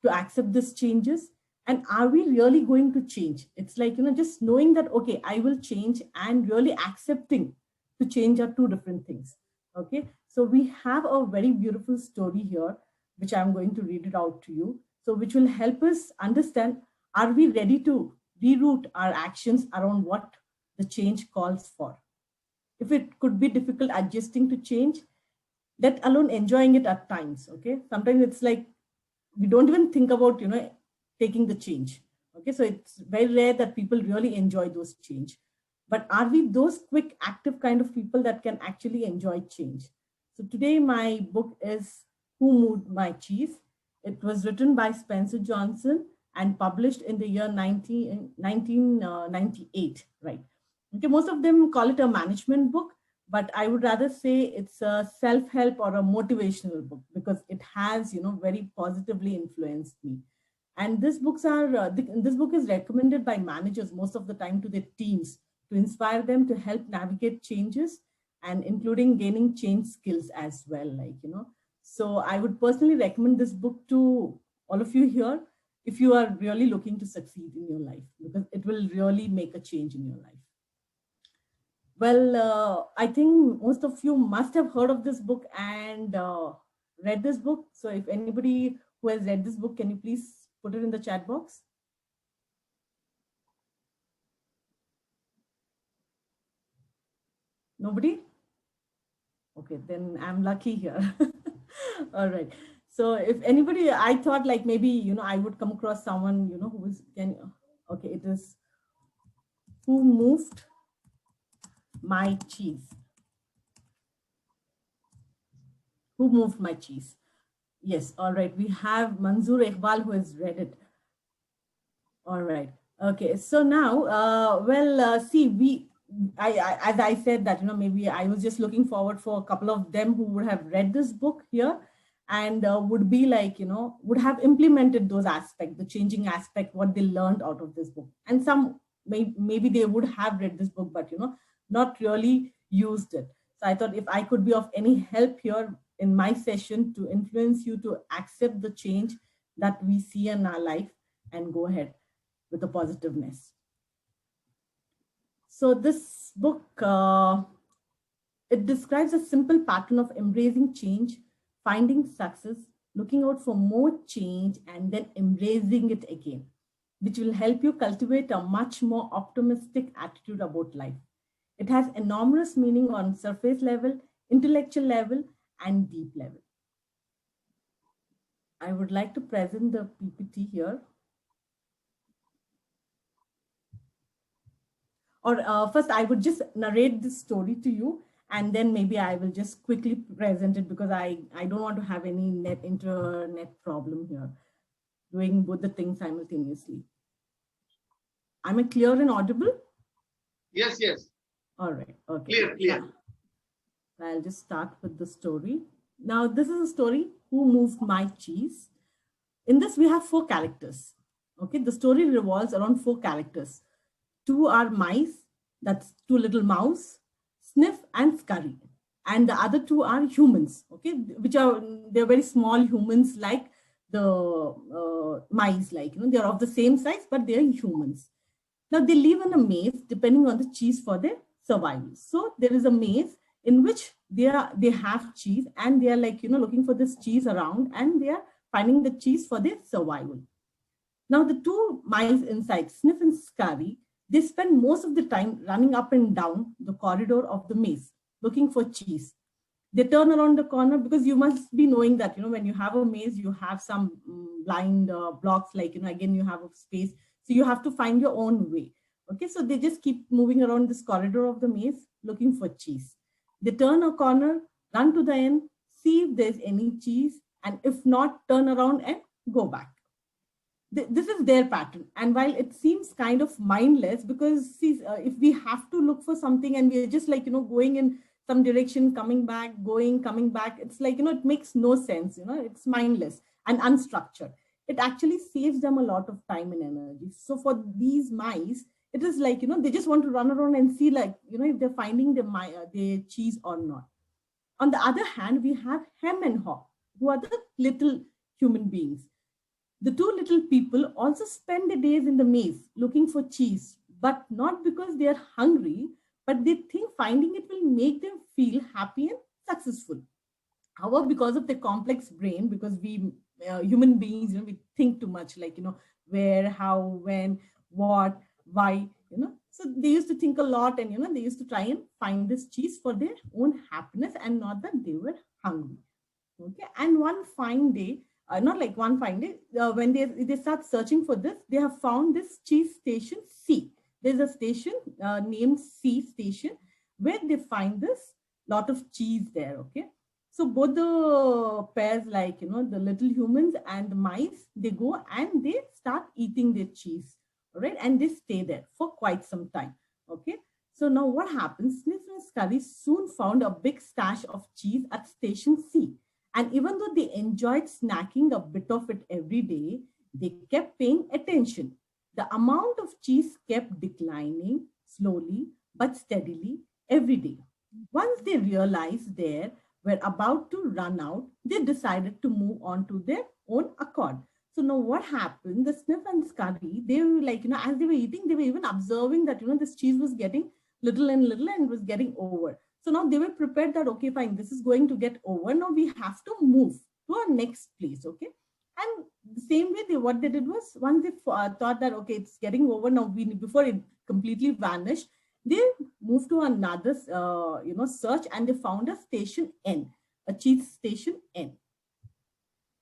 to accept these changes. And are we really going to change? It's like, you know, just knowing that, okay, I will change, and really accepting to change are two different things. Okay, so we have a very beautiful story here which I'm going to read it out to you. So which will help us understand, are we ready to reroute our actions around what the change calls for? If it could be difficult adjusting to change, let alone enjoying it at times, okay? Sometimes it's like, we don't even think about, taking the change, okay? So it's very rare that people really enjoy those change. But are we those quick, active kind of people that can actually enjoy change? So today my book is Who Moved My Cheese? It was written by Spencer Johnson and published in the year 1998, right? Okay, most of them call it a management book, but I would rather say it's a self-help or a motivational book because it has, very positively influenced me. And these books are, this book is recommended by managers most of the time to their teams to inspire them to help navigate changes and including gaining change skills as well, So I would personally recommend this book to all of you here if you are really looking to succeed in your life, because it will really make a change in your life. Well, I think most of you must have heard of this book and read this book. So if anybody who has read this book, can you please put it in the chat box? Nobody? Okay, then I'm lucky here. All right. So if anybody, I thought like maybe, I would come across someone, who is, okay, it is Who Moved My Cheese? Who Moved My Cheese? Yes, all right. We have Manzoor Iqbal who has read it. All right. Okay, so now, see, as I said that, maybe I was just looking forward for a couple of them who would have read this book here and would be like, would have implemented those aspects, the changing aspect, what they learned out of this book. And some, maybe they would have read this book, but, not really used it. So I thought if I could be of any help here in my session to influence you to accept the change that we see in our life and go ahead with the positiveness. So this book, it describes a simple pattern of embracing change, finding success, looking out for more change, and then embracing it again, which will help you cultivate a much more optimistic attitude about life. It has enormous meaning on surface level, intellectual level, and deep level. I would like to present the PPT here. Or first, I would just narrate this story to you, and then maybe I will just quickly present it because I don't want to have any internet problem here, doing both the things simultaneously. Am I clear and audible? Yes, yes. All right. Okay. Clear, clear. I'll just start with the story. Now, this is a story, Who Moved My Cheese? In this, we have 4 characters. Okay, the story revolves around 4 characters. 2 are mice, that's 2 little mouse, Sniff and Scurry. And the other 2 are humans, okay, they're very small humans like the mice, like, they're of the same size, but they're humans. Now, they live in a maze depending on the cheese for their survival. So there is a maze in which they have cheese and they are like, looking for this cheese around and they are finding the cheese for their survival. Now, the 2 mice inside, Sniff and Scurry, they spend most of the time running up and down the corridor of the maze, looking for cheese. They turn around the corner because you must be knowing that, when you have a maze, you have some blind blocks, like, again, you have a space. So you have to find your own way. Okay, so they just keep moving around this corridor of the maze, looking for cheese. They turn a corner, run to the end, see if there's any cheese, and if not, turn around and go back. This is their pattern. And while it seems kind of mindless, because see, if we have to look for something and we're just like, going in some direction, coming back, going, coming back, it's like, it makes no sense, it's mindless and unstructured. It actually saves them a lot of time and energy. So for these mice, it is like, they just want to run around and see like, if they're finding the cheese or not. On the other hand, we have Hem and Haw, who are the little human beings. The 2 little people also spend their days in the maze looking for cheese, but not because they are hungry, but they think finding it will make them feel happy and successful. However, because of the complex brain, because we human beings, we think too much, like, where, how, when, what, why, So they used to think a lot, and, they used to try and find this cheese for their own happiness and not that they were hungry. Okay. And one fine day, not like one fine day, when they start searching for this, they have found this cheese station C. There's a station named C station where they find this lot of cheese there. Okay. So both the pairs, like, the little humans and the mice, they go and they start eating their cheese. All right. And they stay there for quite some time. Okay. So now what happens? Sniff and Scurry soon found a big stash of cheese at station C. And even though they enjoyed snacking a bit of it every day, they kept paying attention. The amount of cheese kept declining slowly but steadily every day. Once they realized they were about to run out, they decided to move on to their own accord. So now what happened? The Sniff and Scurry, they were like, as they were eating, they were even observing that, this cheese was getting little and little and was getting over. So now they were prepared that, okay, fine, this is going to get over. Now we have to move to our next place, okay? And the same way, what they did was, once they thought that, okay, it's getting over now, before it completely vanished, they moved to another, search, and they found a station N, a cheese station N.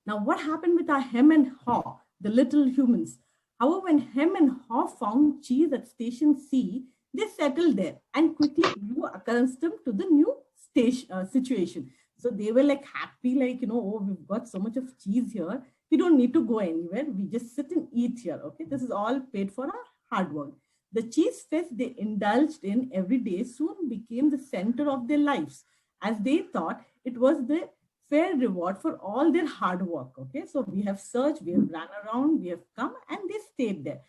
Now, what happened with our Hem and Haw, the little humans? However, when Hem and Haw found cheese at station C, they settled there and quickly grew accustomed to the new situation. So they were like happy, like, oh, we've got so much of cheese here. We don't need to go anywhere. We just sit and eat here. Okay, this is all paid for our hard work. The cheese fest they indulged in every day soon became the center of their lives, as they thought it was the fair reward for all their hard work. Okay, so we have searched, we have ran around, we have come, and they stayed there.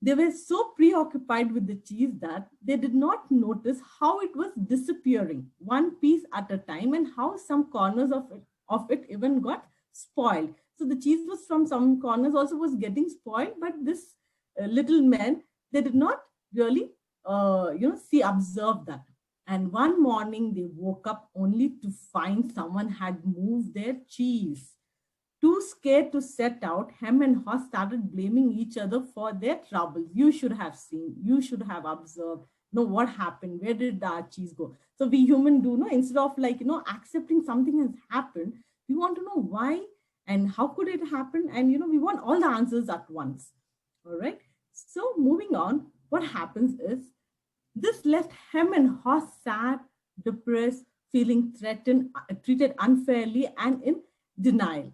They were so preoccupied with the cheese that they did not notice how it was disappearing one piece at a time, and how some corners of it even got spoiled. So the cheese was from some corners also was getting spoiled, but this little men, they did not really, observe that. And one morning they woke up only to find someone had moved their cheese. Too scared to set out, Hem and Haw started blaming each other for their troubles. You should have seen, you should have observed, what happened, where did our cheese go? So we human do, instead of like, accepting something has happened, we want to know why and how could it happen? And, we want all the answers at once. All right. So moving on, what happens is this left Hem and Haw sad, depressed, feeling threatened, treated unfairly, and in denial.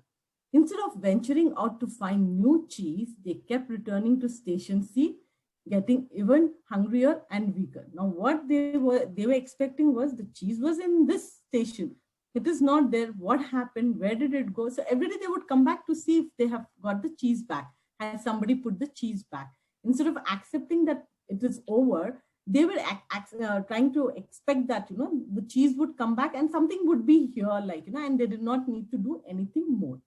Instead of venturing out to find new cheese, they kept returning to station C, getting even hungrier and weaker. Now, what they were expecting was the cheese was in this station. It is not there. What happened? Where did it go? So every day they would come back to see if they have got the cheese back. Has somebody put the cheese back? Instead of accepting that it is over, they were trying to expect that, the cheese would come back and something would be here, like, and they did not need to do anything more.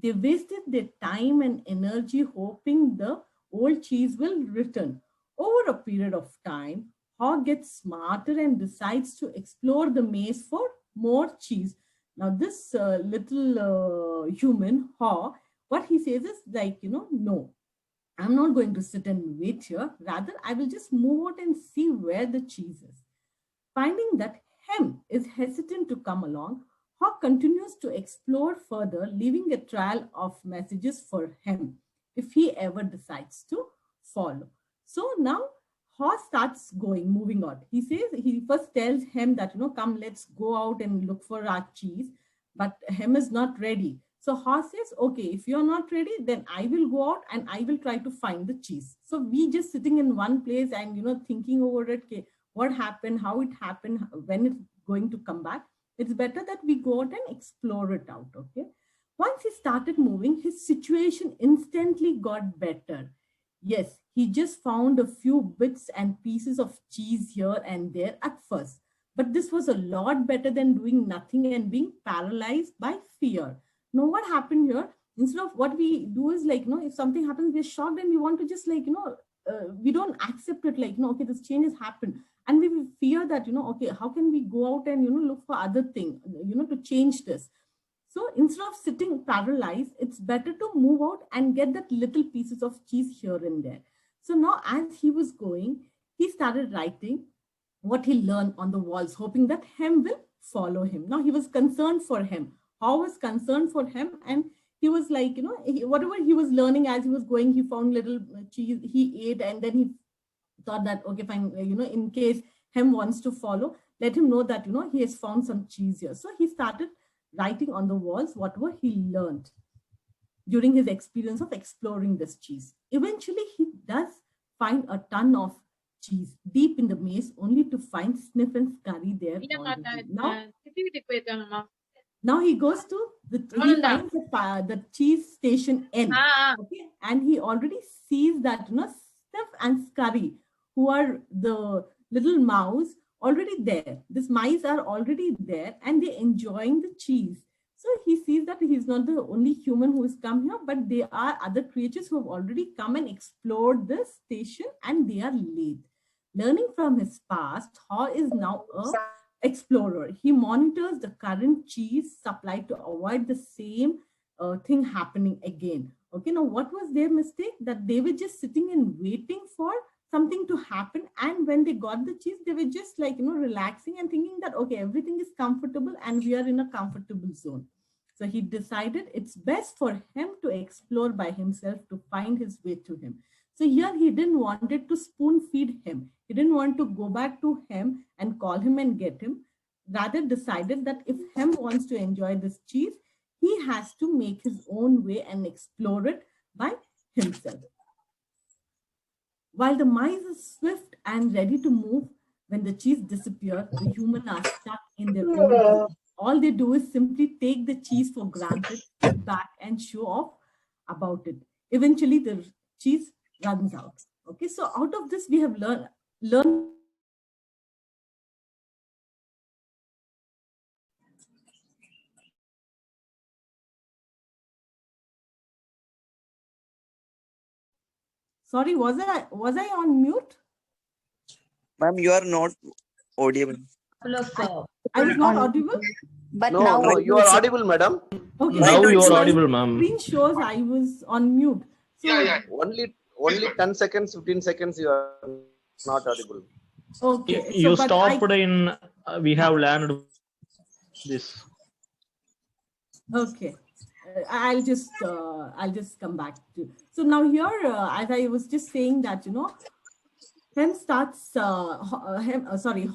They wasted their time and energy hoping the old cheese will return. Over a period of time, Haw gets smarter and decides to explore the maze for more cheese. Now, this little human, Haw, what he says is like, no, I'm not going to sit and wait here. Rather, I will just move out and see where the cheese is. Finding that Hem is hesitant to come along, Haw continues to explore further, leaving a trail of messages for Hem if he ever decides to follow. So now Haw starts moving on. He first tells Hem that, come, let's go out and look for our cheese. But Hem is not ready. So Haw says, okay, if you're not ready, then I will go out and I will try to find the cheese. So we just sitting in one place and, thinking over it, okay, what happened, how it happened, when it's going to come back. It's better that we go out and explore it out, okay? Once he started moving, his situation instantly got better. Yes, he just found a few bits and pieces of cheese here and there at first. But this was a lot better than doing nothing and being paralyzed by fear. Now, what happened here? Instead of what we do is like, if something happens, we're shocked and we want to just like, we don't accept it like, okay, this change has happened. And we will fear that, okay, how can we go out and, look for other thing, to change this. So instead of sitting paralyzed, it's better to move out and get that little pieces of cheese here and there. So now as he was going, he started writing what he learned on the walls, hoping that Hem will follow him. Now he was concerned for Hem. Haw was concerned for Hem, and he was like, whatever he was learning as he was going, he found little cheese, he ate, and then he thought that, okay, fine, in case Hem wants to follow, let him know that, he has found some cheese here. So he started writing on the walls whatever he learned during his experience of exploring this cheese. Eventually, he does find a ton of cheese deep in the maze, only to find Sniff and Scurry there. Now he goes to he finds the cheese station N, okay, and he already sees that Sniff and Scurry, who are the little mouse, already there. These mice are already there, and they're enjoying the cheese. So he sees that he's not the only human who has come here, but there are other creatures who have already come and explored this station, and they are late. Learning from his past, Haw is now an explorer. He monitors the current cheese supply to avoid the same thing happening again. Okay, now what was their mistake? That they were just sitting and waiting for something to happen, and when they got the cheese, they were just like, relaxing and thinking that, okay, everything is comfortable and we are in a comfortable zone. So he decided it's best for him to explore by himself to find his way to him. So here he didn't want it to spoon feed him. He didn't want to go back to him and call him and get him. Rather decided that if Hem wants to enjoy this cheese, he has to make his own way and explore it by himself. While the mice are swift and ready to move, when the cheese disappears, the humans are stuck in their own way. All they do is simply take the cheese for granted, sit back and show off about it. Eventually, the cheese runs out. Okay, so out of this, we have learned. Sorry, was I on mute? Ma'am, you are not audible. I was not audible? But no, you are audible, madam. Okay. Now you are audible, ma'am. Screen shows I was on mute. So Only 10 seconds, 15 seconds you are not audible. Okay. You stopped in, we have learned this. Okay. I'll just come back to. So now here, as I was just saying that,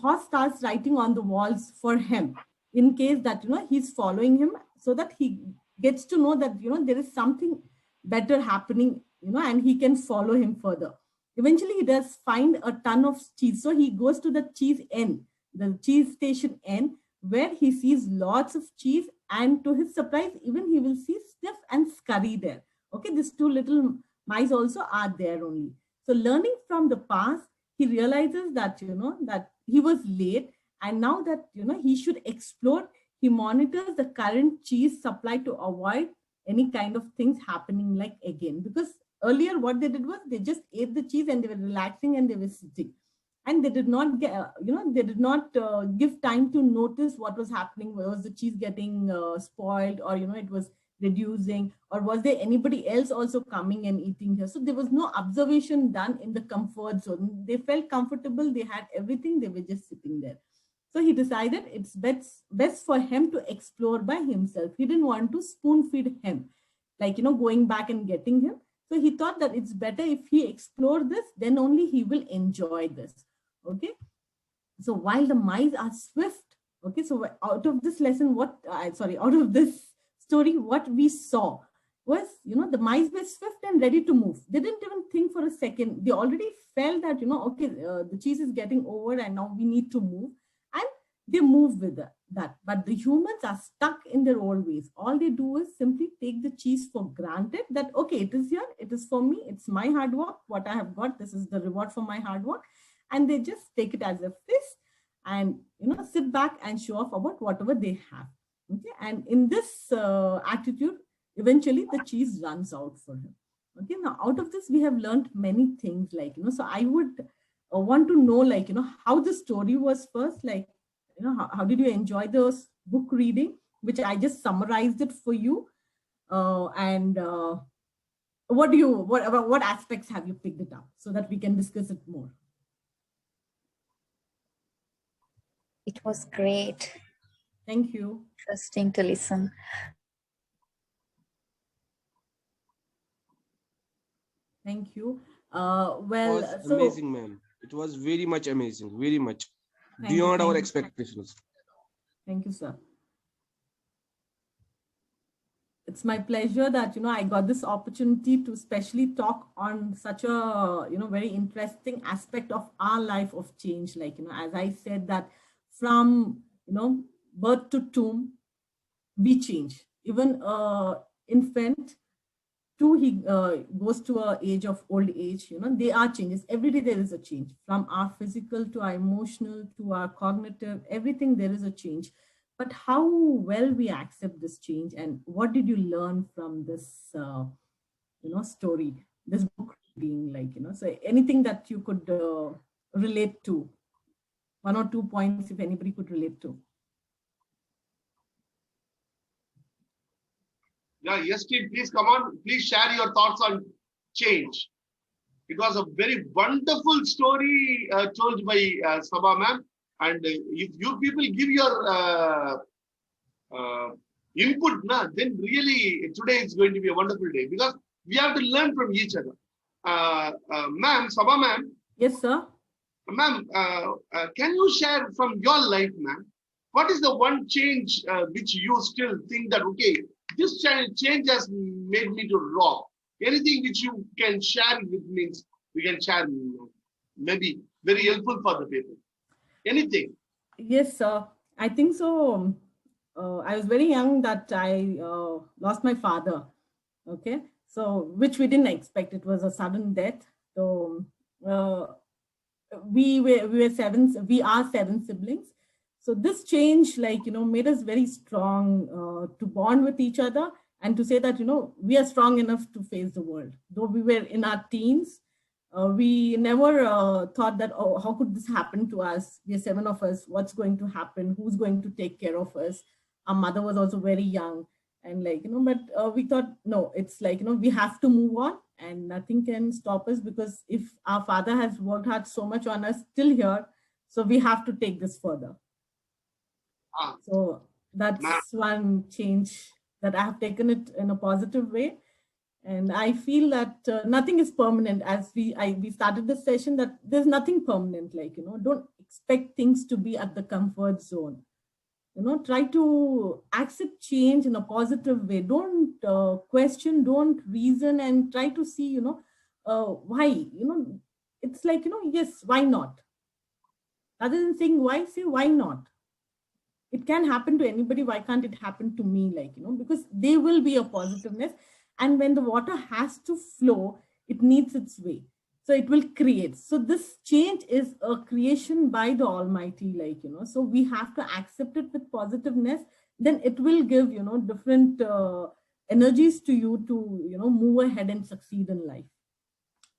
Haw starts writing on the walls for Hem, in case that, he's following him, so that he gets to know that, there is something better happening, and he can follow him further. Eventually, he does find a ton of cheese. So he goes to the cheese N, the cheese station N, where he sees lots of cheese, and to his surprise, even he will see Sniff and Scurry there. Okay, these two little mice also are there only. So learning from the past, he realizes that, that he was late, and now that, he should explore, he monitors the current cheese supply to avoid any kind of things happening like again. Because earlier what they did was they just ate the cheese and they were relaxing and they were sitting. And they did not get, they did not give time to notice what was happening. Was the cheese getting spoiled, or, it was reducing, or was there anybody else also coming and eating here? So there was no observation done in the comfort zone. They felt comfortable. They had everything. They were just sitting there. So he decided it's best for him to explore by himself. He didn't want to spoon feed him, like, going back and getting him. So he thought that it's better if he explore this, then only he will enjoy this. Okay. So while the mice are swift, okay, so out of this lesson, out of this story, what we saw was, the mice were swift and ready to move. They didn't even think for a second. They already felt that, okay, the cheese is getting over and now we need to move. And they move with that. But the humans are stuck in their old ways. All they do is simply take the cheese for granted that, okay, it is here, it is for me, it's my hard work, what I have got, this is the reward for my hard work. And they just take it as a feast and, sit back and show off about whatever they have. Okay. And in this attitude, eventually the cheese runs out for him. Okay. Now, out of this, we have learned many things, like, so I would want to know, like, how the story was first, like, how did you enjoy the book reading, which I just summarized it for you. And what aspects have you picked it up so that we can discuss it more? It was great. Thank you. Interesting to listen. Thank you. It was amazing, ma'am. It was very much amazing, very much beyond our expectations. Thank you, sir. It's my pleasure that, I got this opportunity to specially talk on such a, very interesting aspect of our life of change. Like, as I said, that from, birth to tomb, we change. Even infant, he goes to an age of old age, there are changes. Every day there is a change, from our physical to our emotional to our cognitive, everything there is a change. But how well we accept this change, and what did you learn from this, story, this book reading, like, so anything that you could relate to, 1 or 2 points, if anybody could relate to. Yeah, yes, Steve, please come on. Please share your thoughts on change. It was a very wonderful story told by Sabha ma'am. And if you people give your input, then really today is going to be a wonderful day, because we have to learn from each other. Ma'am, Sabha ma'am. Yes, sir. Ma'am, can you share from your life, ma'am? What is the one change which you still think that, okay, this change has made me to rock? Anything which you can share with me, we can share, maybe very helpful for the people. Anything? Yes, sir. I think so. I was very young that I lost my father. Okay, so which we didn't expect. It was a sudden death. So we are 7 siblings. So this change, like, made us very strong to bond with each other and to say that, we are strong enough to face the world. Though we were in our teens, we never thought that, oh, how could this happen to us? We are 7 of us. What's going to happen? Who's going to take care of us? Our mother was also very young. And like, but we thought, no, it's like, we have to move on and nothing can stop us, because if our father has worked hard so much on us till here, so we have to take this further. So that's one change that I have taken it in a positive way. And I feel that nothing is permanent. As we started this session, that there's nothing permanent, like, don't expect things to be at the comfort zone. Try to accept change in a positive way. Don't question, don't reason, and try to see, why, it's like, yes, why not? Rather than saying why, say why not? It can happen to anybody. Why can't it happen to me? Like, because there will be a positiveness. And when the water has to flow, it needs its way. So it will create. So this change is a creation by the Almighty, like, so we have to accept it with positiveness. Then it will give, different energies to you to, move ahead and succeed in life.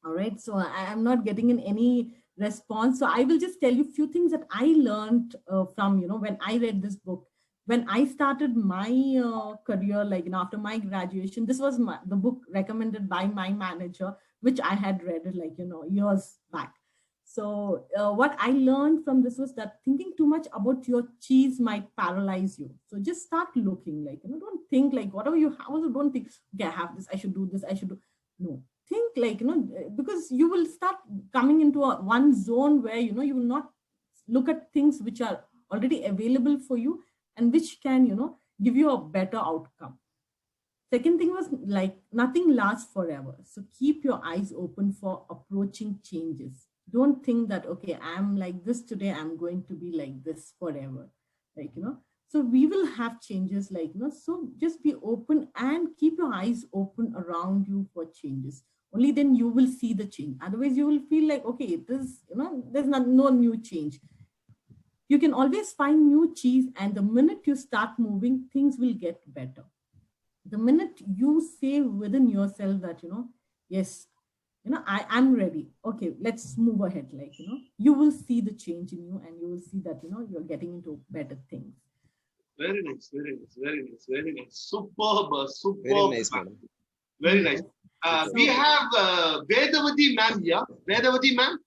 All right. So I'm not getting in any response. So I will just tell you a few things that I learned from, when I read this book. When I started my career, like, after my graduation, this was the book recommended by my manager, which I had read it, like, years back. So what I learned from this was that thinking too much about your cheese might paralyze you. So just start looking, like, don't think like whatever you have, also don't think, okay, I have this, I should do this, I should do. No, think like, because you will start coming into one zone where, you will not look at things which are already available for you and which can, give you a better outcome. Second thing was, like, nothing lasts forever. So keep your eyes open for approaching changes. Don't think that, okay, I'm like this today, I'm going to be like this forever. Like, so we will have changes, like, so just be open and keep your eyes open around you for changes. Only then you will see the change. Otherwise you will feel like, okay, this, there's no new change. You can always find new cheese, and the minute you start moving, things will get better. The minute you say within yourself that, yes, I'm ready. Okay, let's move ahead. Like, you will see the change in you and you will see that, you're getting into better things. Very nice, very nice, very nice, very nice. Superb, superb. Very nice, madam. Very nice. We have Vedavati ma'am here. Vedavati ma'am.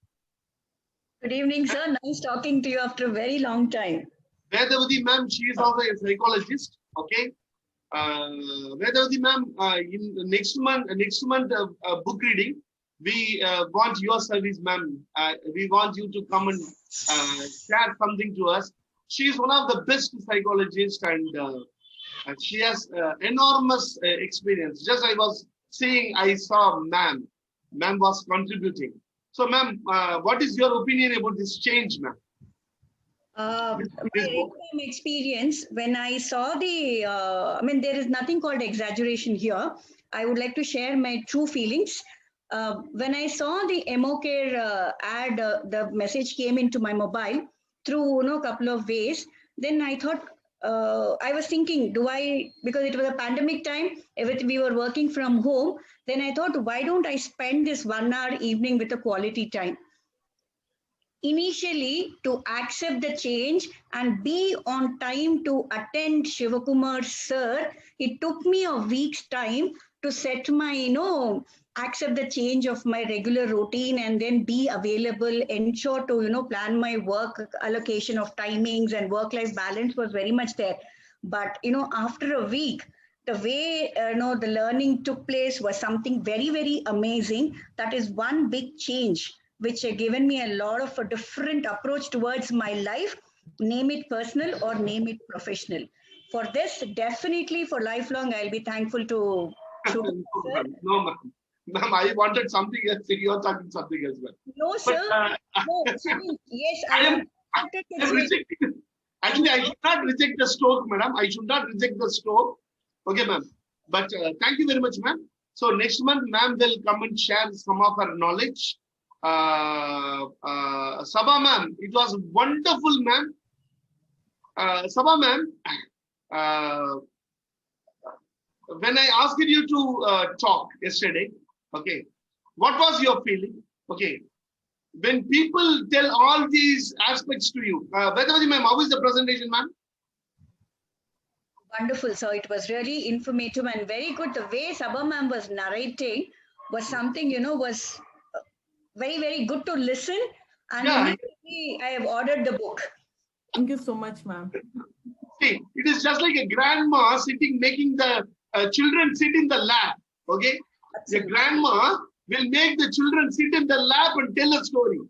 Good evening, sir. Nice talking to you after a very long time. Vedavati ma'am, she is also a psychologist. Okay. Vedavati ma'am, in next month book reading, we want your service, ma'am. We want you to come and share something to us. She is one of the best psychologists, and she has enormous experience. Just I was saying, I saw ma'am. Ma'am was contributing. So, ma'am, what is your opinion about this change, ma'am? My lifetime experience, when I saw the, there is nothing called exaggeration here. I would like to share my true feelings. When I saw the EmoCare ad, the message came into my mobile through a couple of ways. Then I thought, I was thinking, because it was a pandemic time, we were working from home. Then I thought, why don't I spend this 1 hour evening with a quality time? Initially, to accept the change and be on time to attend Shivakumar sir, it took me a week's time to set my, accept the change of my regular routine and then be available, ensure to, plan my work allocation of timings and work-life balance was very much there. But, after a week, the way, the learning took place was something very, very amazing. That is one big change which have given me a lot of a different approach towards my life, name it personal or name it professional. For this, definitely for lifelong, I'll be thankful to No, ma'am, I wanted something else. You're talking something else. No, sir. No, yes, I am rejecting. Actually, I should not reject the stroke, madam. I should not reject the stroke. Okay, ma'am. But thank you very much, ma'am. So next month, ma'am will come and share some of her knowledge. Sabha ma'am, it was wonderful, ma'am. Sabha ma'am, when I asked you to talk yesterday, okay, what was your feeling? Okay, when people tell all these aspects to you, Vedavati ma'am, how is the presentation, ma'am? Wonderful, sir. It was really informative and very good. The way Sabha ma'am was narrating was something, was very, very good to listen. And immediately I have ordered the book. Thank you so much, ma'am. See, it is just like a grandma sitting, making the children sit in the lap. Okay, the grandma will make the children sit in the lap and tell a story.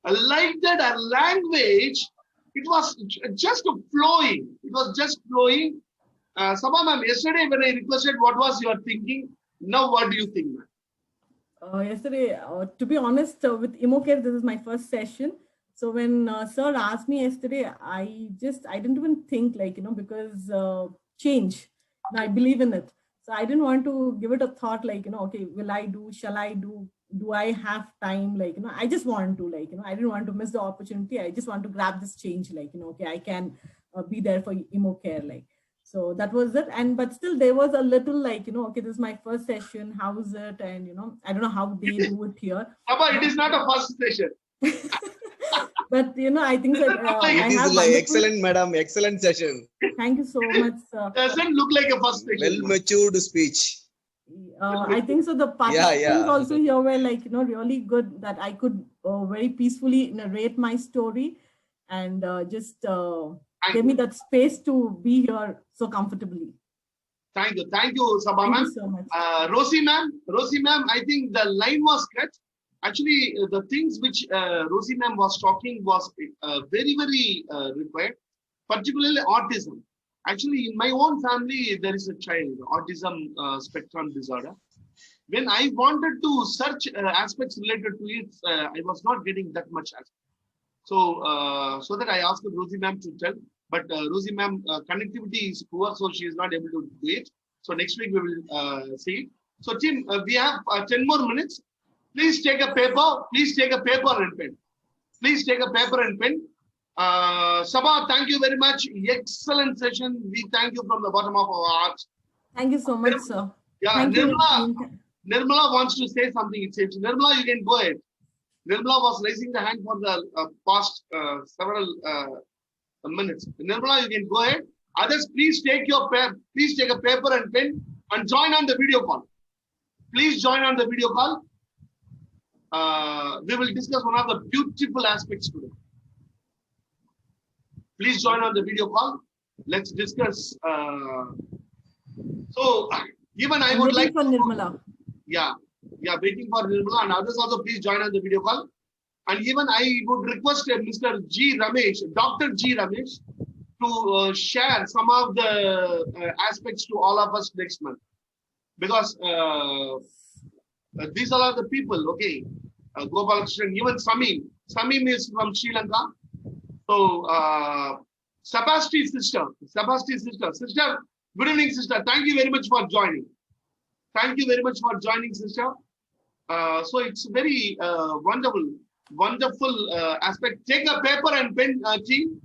Like that, her language, it was just flowing. It was just flowing. Sabha ma'am, yesterday when I requested, what was your thinking? Now, what do you think, ma'am? Yesterday, to be honest, with EmoCare, this is my first session. So when sir asked me yesterday, I didn't even think because change, I believe in it. So I didn't want to give it a thought okay, will I do, shall I do I have time? I just want to I didn't want to miss the opportunity. I just want to grab this change okay, I can be there for EmoCare So that was it. But still there was a little okay, this is my first session. How is it? And, I don't know how they do it here. Papa, it is not a first session. But, I think that it is like excellent, madam. Excellent session. Thank you so much, sir. Doesn't look like a first session. Well matured speech. I think so. The participants also here were really good that I could very peacefully narrate my story and just gave me that space to be here so comfortably. Thank you, Sabha ma'am. Thank you so much. Rosie ma'am, I think the line was cut. Actually, the things which Rosie ma'am was talking was very, very required, particularly autism. Actually, in my own family, there is a child, autism spectrum disorder. When I wanted to search aspects related to it, I was not getting that much aspect. So that I asked Rosie ma'am to tell, but Rosie ma'am connectivity is poor, so she is not able to do it. So next week we will see it. So Tim, we have 10 more minutes. Please take a paper. Please take a paper and pen. Please take a paper and pen. Sabha, thank you very much. Excellent session. We thank you from the bottom of our hearts. Thank you so much, sir. Yeah, thank Nirmala, Nirmala wants to say something. It seems. Nirmala, you can go ahead. Nirmala was raising the hand for the past several minutes. Nirmala, you can go ahead. Others, please take your please take a paper and pen and join on the video call. Please join on the video call. We will discuss one of the beautiful aspects today. Please join on the video call. Let's discuss. So even I would like for Nirmala. Yeah, waiting for Nirmala, and others also please join on the video call. And even I would request Mr. G. Ramesh, Dr. G. Ramesh, to share some of the aspects to all of us next month, because these are the people. Okay, Gopal Krishnan, even Samim. Samim is from Sri Lanka. So Sebasti's sister, sister. Good evening, sister. Thank you very much for joining. Thank you very much for joining, sister. So it's very wonderful aspect. Take a paper and pen, team.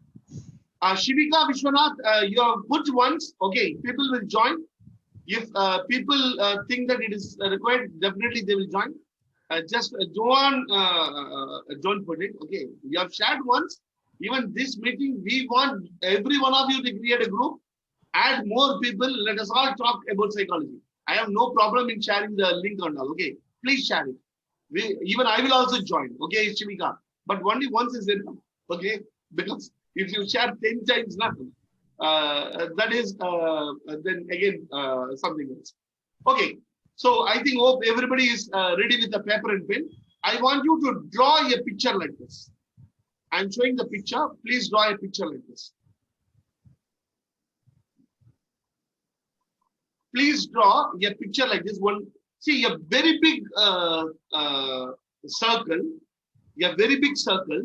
Shivika Vishwanath, you have put once. Okay, people will join. If people think that it is required, definitely they will join. Just don't put it. Okay, you have shared once. Even this meeting, we want every one of you to create a group. Add more people. Let us all talk about psychology. I have no problem in sharing the link and all. Okay, please share it. Even I will also join. Okay, Shivika, but only once is enough. Okay, because if you share 10 times, nothing. That is then again something else. Okay, so I think hope everybody is ready with the paper and pen. I want you to draw a picture like this. I'm showing the picture. Please draw a picture like this. Please draw a picture like this one. See a very big circle. A very big circle.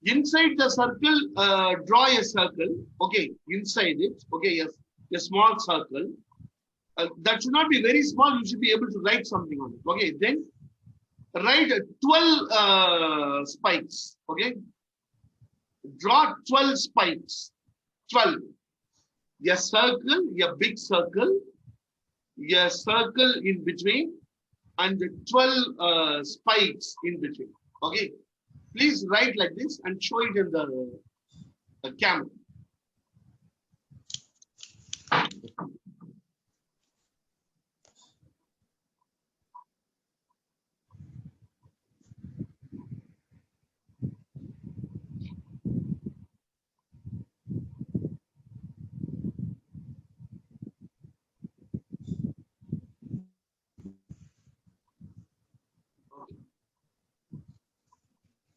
Inside the circle, draw a circle. Okay, inside it. Okay, yes, a small circle. That should not be very small. You should be able to write something on it. Okay, then write 12 spikes. Okay, draw 12 spikes. 12. A circle, a big circle. A circle in between, and 12 spikes in between. Okay, please write like this and show it in the camera.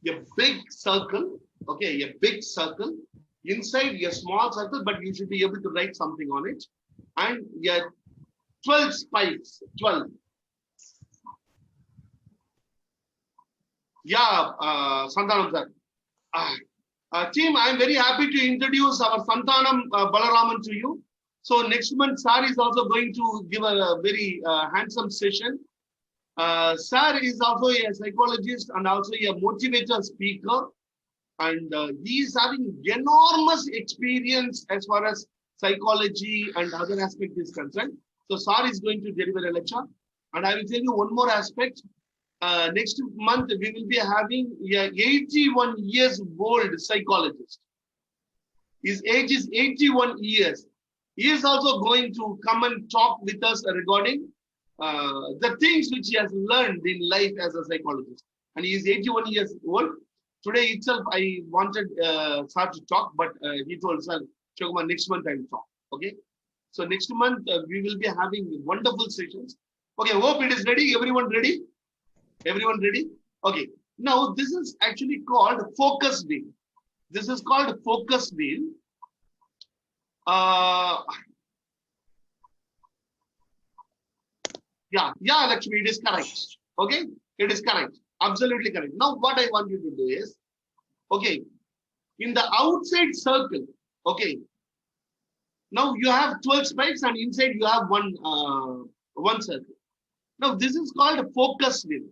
A big circle, okay, a big circle, inside a small circle, but you should be able to write something on it. And 12 spikes, 12. Yeah, Santanam sir. Team, I'm very happy to introduce our Santanam Balaraman to you. So next month, sir is also going to give a very handsome session. Sir is also a psychologist and also a motivator speaker, and he is having enormous experience as far as psychology and other aspects is concerned. So sir is going to deliver a lecture, and I will tell you one more aspect. Next month we will be having a 81 years old psychologist. His age is 81 years. He is also going to come and talk with us regarding the things which he has learned in life as a psychologist. And he is 81 years old. Today itself, I wanted sir to talk, but he told sir, Shoguma, next month I will talk. Okay. So next month we will be having wonderful sessions. Okay, hope it is ready. Everyone ready? Everyone ready? Okay. Now this is actually called focus wheel. This is called focus wheel. Yeah, Lakshmi, it is correct. Okay, it is correct. Absolutely correct. Now, what I want you to do is, okay, in the outside circle, okay, now you have 12 spikes and inside you have one circle. Now, this is called a focus wheel.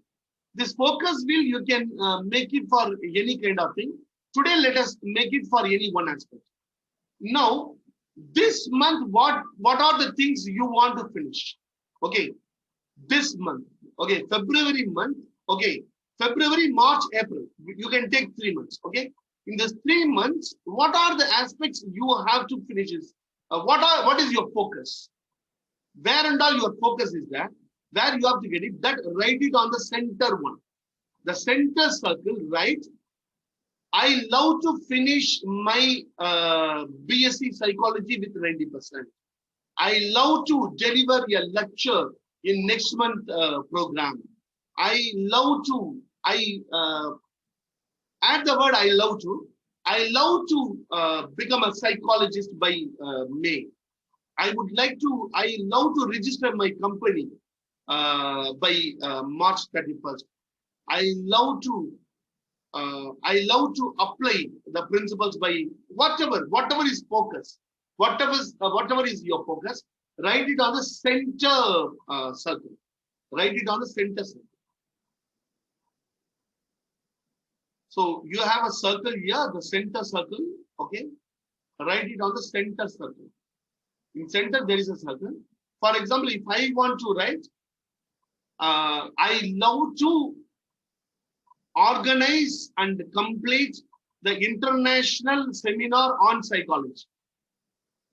This focus wheel, you can make it for any kind of thing. Today, let us make it for any one aspect. Now, this month, what are the things you want to finish? Okay. this month, okay, February month, okay, February, March, April, you can take 3 months, okay. In these 3 months, what are the aspects you have to finish? What is your focus? Where and all your focus is there, where you have to get it, that write it on the center one. The center circle, right? I love to finish my BSc Psychology with 90%. I love to deliver a lecture in next month program. I love to, add the word I love to become a psychologist by May. I love to register my company by March 31st. I love to apply the principles by whatever is focus, whatever is your focus, write it on the center circle. Write it on the center circle. So you have a circle here, the center circle, okay? Write it on the center circle. In center, there is a circle. For example, if I want to write, I love to organize and complete the international seminar on psychology.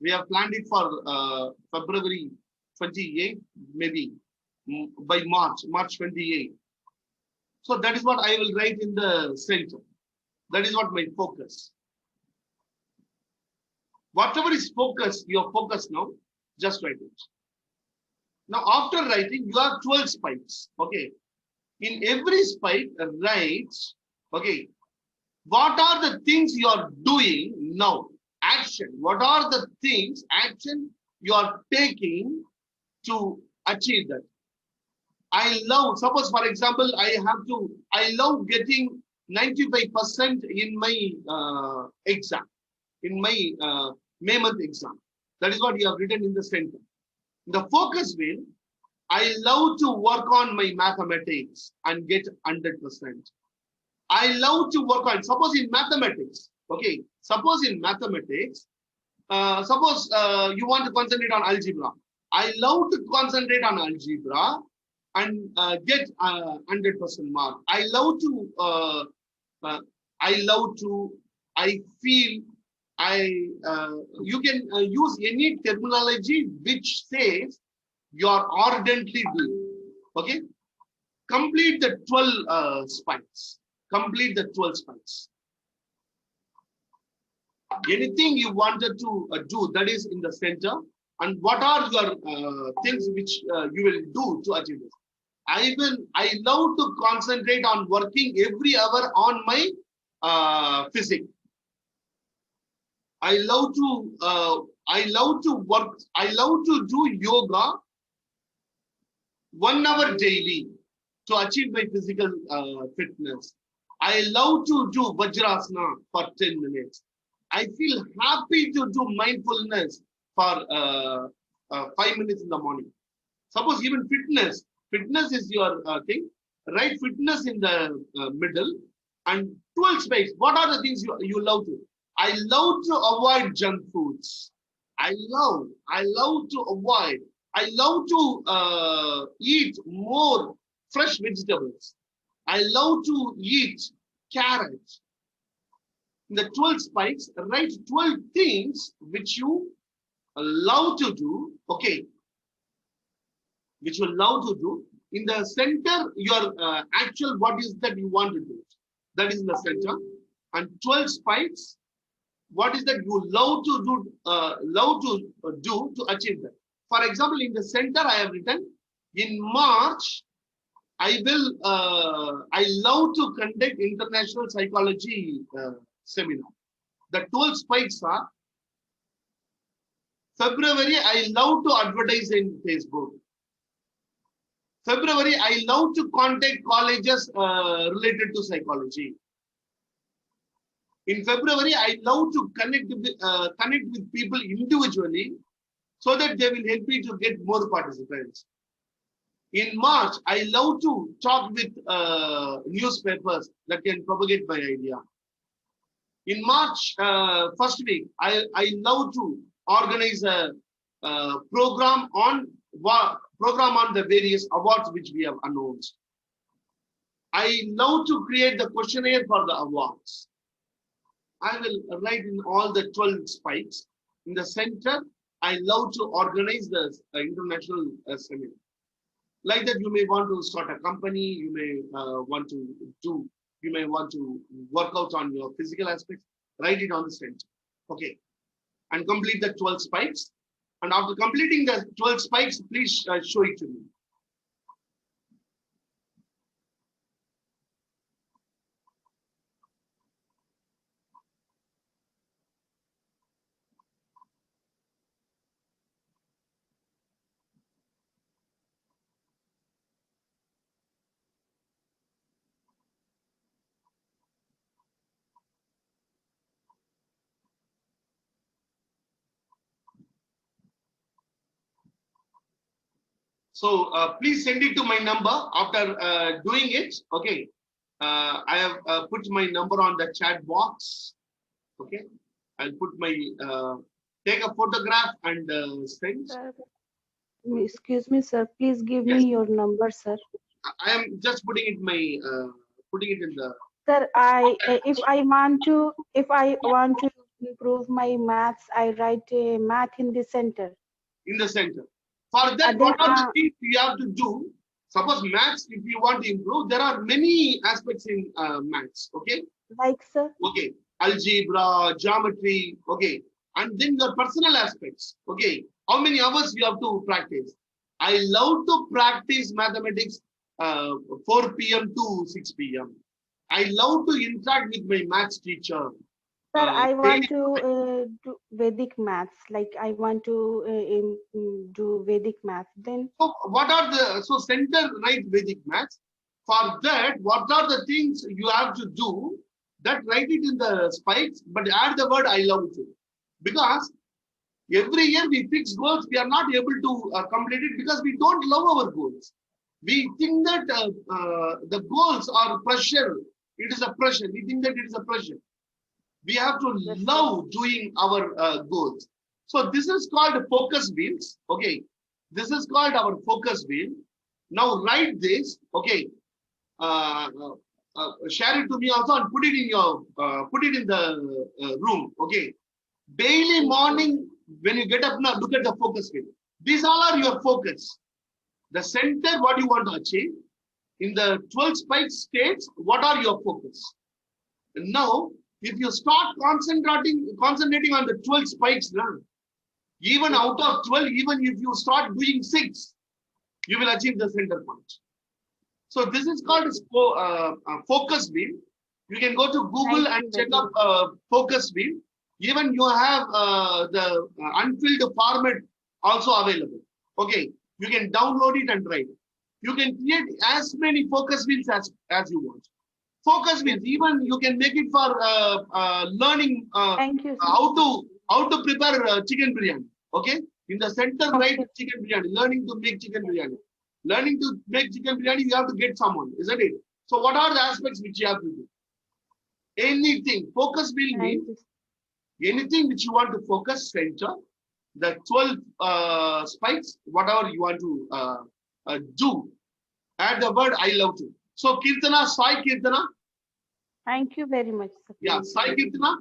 We have planned it for February 28th, maybe by March 28th. So that is what I will write in the center. That is what my focus. Whatever is focus, your focus now, just write it. Now, after writing, you have 12 spikes. Okay. In every spike, write, okay, what are the things you are doing now? Action. What are the things, action you are taking to achieve that? I love, suppose for example, I love getting 95% in my exam, in my May month exam. That is what you have written in the center. The focus will, I love to work on my mathematics and get 100%. I love to work on, suppose in mathematics, okay, suppose in mathematics, suppose you want to concentrate on algebra. I love to concentrate on algebra and get 100% mark. I feel, you can use any terminology which says you are ardently doing. Okay? Complete the 12 spikes. Complete the 12 spikes. Anything you wanted to do, that is in the center. And what are your things which you will do to achieve this? I love to concentrate on working every hour on my physics. I love to do yoga 1 hour daily to achieve my physical fitness. I love to do Vajrasana for 10 minutes. I feel happy to do mindfulness for 5 minutes in the morning. Suppose even fitness is your thing. Write fitness in the middle and 12 spikes. What are the things you love to? I love to avoid junk foods. I love to avoid. I love to eat more fresh vegetables. I love to eat carrots. In the 12 spikes, write 12 things which you love to do, okay, which you love to do. In the center, your actual, what is that you want to do? That is in the center. And 12 spikes, what is that you love to do to achieve that? For example, in the center, I have written, in March, I love to conduct international psychology seminar. The 12 spikes are, February, I love to advertise in Facebook. February, I love to contact colleges related to psychology. In February, I love to connect with people individually so that they will help me to get more participants. In March, I love to talk with newspapers that can propagate my idea. In March, first week, I love to organize a program on program on the various awards which we have announced. I love to create the questionnaire for the awards. I will write in all the 12 spikes. In the center, I love to organize the international seminar. Like that, you may want to start a company, you may want to work out on your physical aspects, write it on the center. Okay. And complete the 12 spikes. And after completing the 12 spikes, please show it to me. So please send it to my number after doing it. Okay. I have put my number on the chat box. Okay. I'll put my, take a photograph and send. Sir, excuse me, sir. Please give me your number, sir. I am just putting it in the. Sir, if I want to improve my maths, I write math in the center. In the center. For that, what are the things you have to do? Suppose maths, if you want to improve, there are many aspects in maths. Okay. Like, sir. Okay. Algebra, geometry. Okay. And then your personal aspects. Okay. How many hours you have to practice? I love to practice mathematics 4 p.m. to 6 p.m. I love to interact with my maths teacher. Sir, I want to do Vedic maths. Like I want to do Vedic maths. Then so what are the center write Vedic maths? For that, what are the things you have to do? That write it in the spikes, but add the word I love to. Because every year we fix goals, we are not able to complete it because we don't love our goals. We think that the goals are pressure. It is a pressure. We think that it is a pressure. We have to love doing our goals. So this is called focus wheels. Okay. This is called our focus wheel. Now write this. Okay. Share it to me also and put it in your put it in the room. Okay. Daily morning when you get up now, look at the focus wheel. These all are your focus. The center, what you want to achieve. In the 12 spike states, what are your focus? And now, if you start concentrating on the 12 spikes now, even out of 12, even if you start doing 6, you will achieve the center point. So this is called focus wheel. You can go to Google and check up focus wheel. Even you have the unfilled format also available. Okay, you can download it and write. You can create as many focus wheels as you want. Focus wheels, even you can make it for learning how to prepare chicken biryani. Okay, in the center, write chicken biryani. Learning to make chicken biryani. Learning to make chicken biryani, you have to get someone, isn't it? So, what are the aspects which you have to do? Anything. Focus wheel means anything which you want to focus, center. The 12 spikes, whatever you want to do. Add the word I love to. So, Kirtana, Sai Kirtana. Thank you very much, sir. Yeah, Sai Kirtana.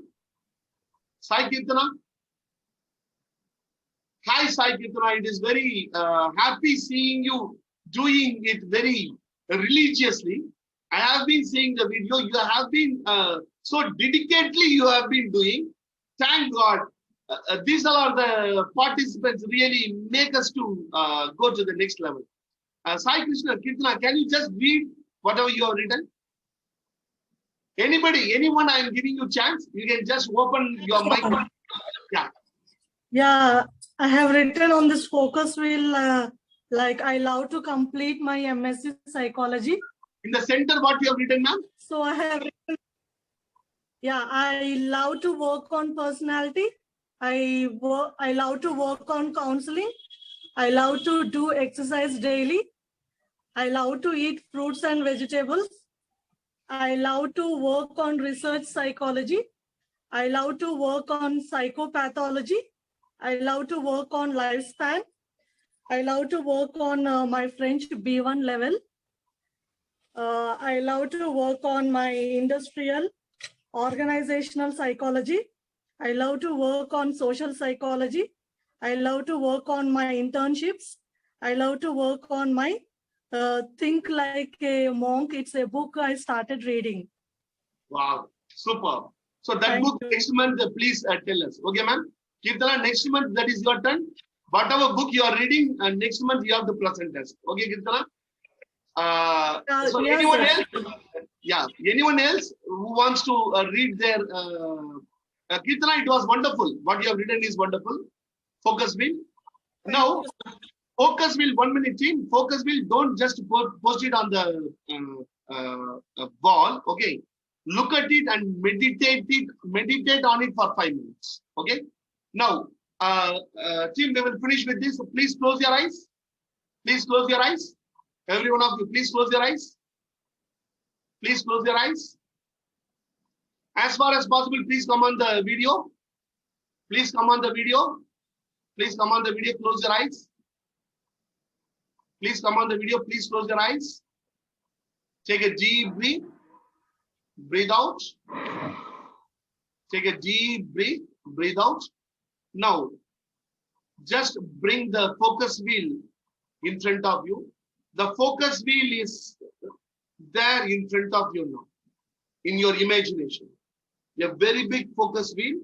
Sai Kirtana. Hi, Sai Kirtana. It is very happy seeing you doing it very religiously. I have been seeing the video. You have been so dedicatedly you have been doing. Thank God. These are the participants really make us to go to the next level. Sai Krishna, Kirtana, can you just read whatever you have written? Anybody, anyone, I am giving you chance. You can just open your mic. Yeah. Yeah, I have written on this focus wheel, like I love to complete my MSc Psychology. In the center, what you have written, ma'am? So I have written, yeah, I love to work on personality. I love to work on counseling. I love to do exercise daily. I love to eat fruits and vegetables. I love to work on research psychology. I love to work on psychopathology. I love to work on lifespan. I love to work on my French B1 level. I love to work on my industrial organizational psychology. I love to work on social psychology. I love to work on my internships. I love to work on my Think Like a Monk. It's a book I started reading. Wow, super. So that book next month, please tell us. Okay, ma'am? Kirtana, next month, that is your turn. Whatever book you are reading, next month you have to present us. Okay, Kirtana? So yes, anyone sir. else? Yeah, anyone else who wants to read their Kirtana, it was wonderful. What you have written is wonderful. Focus wheel. Now, focus wheel, 1 minute team. Focus wheel, don't just post it on the wall. Okay. Look at it and meditate on it for 5 minutes. Okay. Now, team, we will finish with this. So please close your eyes. Please close your eyes. Every one of you, please close your eyes. Please close your eyes. As far as possible, please come on the video. Please come on the video. Please come on the video. Close your eyes. Please come on the video. Please close your eyes. Take a deep breath. Breathe out. Take a deep breath. Breathe out. Now, just bring the focus wheel in front of you. The focus wheel is there in front of you now, in your imagination. A very big focus wheel.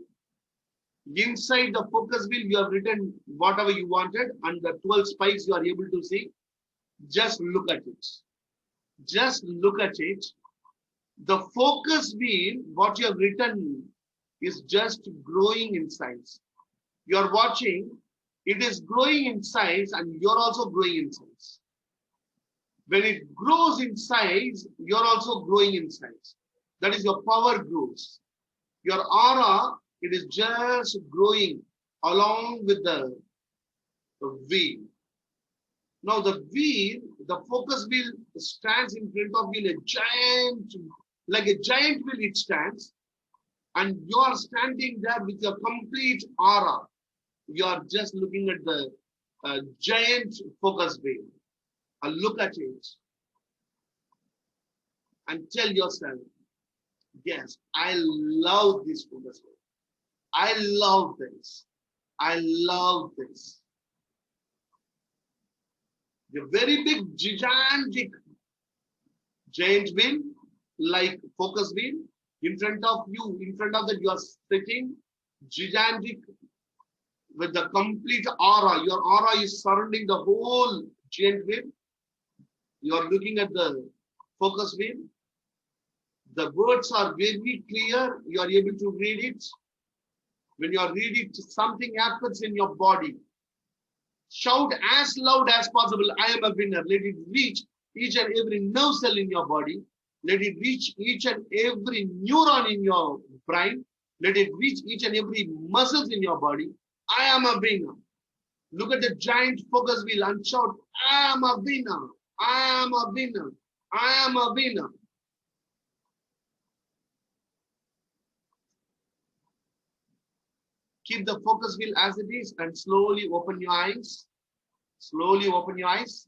Inside the focus wheel, you have written whatever you wanted, and the 12 spikes you are able to see. Just look at it. Just look at it. The focus wheel, what you have written, is just growing in size. You are watching, it is growing in size, and you're also growing in size. When it grows in size, you're also growing in size. That is, your power grows. Your aura, it is just growing along with the wheel. Now the wheel, the focus wheel stands in front of you, like a giant wheel it stands, and you are standing there with your complete aura. You are just looking at the giant focus wheel. And look at it and tell yourself, yes, I love this focus wheel. I love this. I love this. The very big, gigantic giant wheel, like focus wheel, in front of you, in front of that you are sitting, gigantic, with the complete aura. Your aura is surrounding the whole giant wheel. You are looking at the focus wheel. The words are very clear. You are able to read it. When you are reading it, something happens in your body. Shout as loud as possible, I am a winner. Let it reach each and every nerve cell in your body. Let it reach each and every neuron in your brain. Let it reach each and every muscles in your body. I am a winner. Look at the giant focus wheel and shout, I am a winner. I am a winner. I am a winner. Keep the focus wheel as it is and slowly open your eyes. Slowly open your eyes.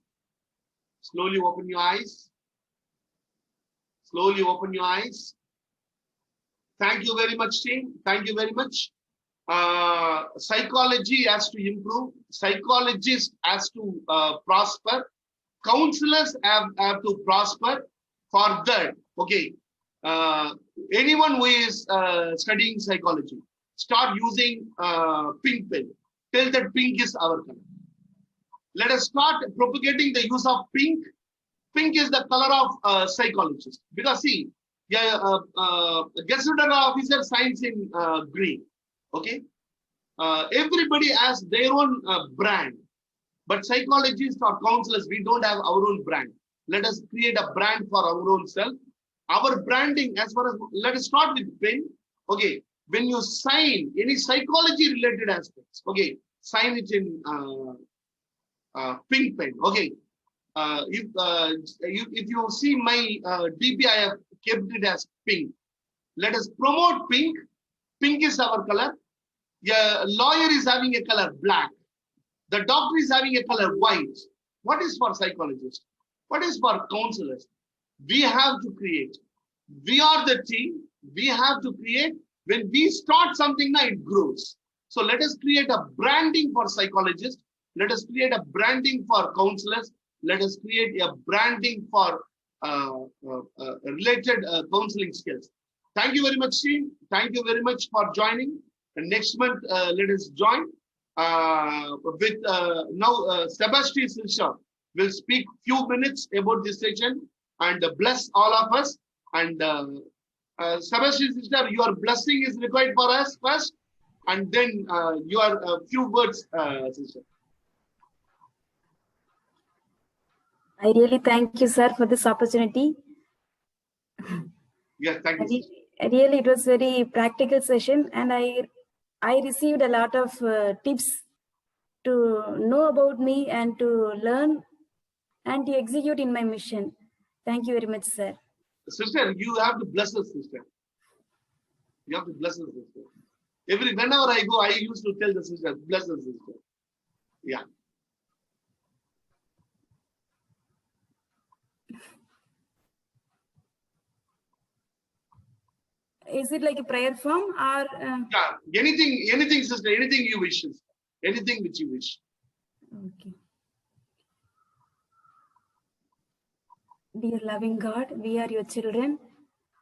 Slowly open your eyes. Slowly open your eyes. Thank you very much, team. Thank you very much. Psychology has to improve. Psychologists has to prosper. Counselors have to prosper. For that, okay. Anyone who is studying psychology, start using pink pen. Tell that pink is our color. Let us start propagating the use of pink. Pink is the color of psychologists. Because see, gazetted officer signs in green. Okay. Everybody has their own brand. But psychologists or counselors, we don't have our own brand. Let us create a brand for our own self. Our branding, as far as, let us start with pen. Okay. When you sign any psychology related aspects, okay, sign it in pink pen. Okay. If you see my DP, I have kept it as pink. Let us promote pink. Pink is our color. A lawyer is having a color black. The doctor is having a color white. What is for psychologists? What is for counselors? We have to create. We are the team. We have to create. When we start something, now it grows. So let us create a branding for psychologists. Let us create a branding for counselors. Let us create a branding for related counseling skills. Thank you very much, team. Thank you very much for joining. And next month, let us join with now Sebastian Sister will speak few minutes about this session and bless all of us. And Sebastian Sister, your blessing is required for us first, and then your few words, Sister. I really thank you, sir, for this opportunity. Yes, thank you. Really, it was very practical session, and I received a lot of tips to know about me and to learn and to execute in my mission. Thank you very much, sir. Sister, you have to bless us, sister. You have to bless us, sister. Whenever I go, I used to tell the sister, bless us, sister. Yeah. Is it like a prayer form or? Yeah, anything, sister, anything you wish, sister. Anything which you wish. Okay. Dear loving God, we are your children.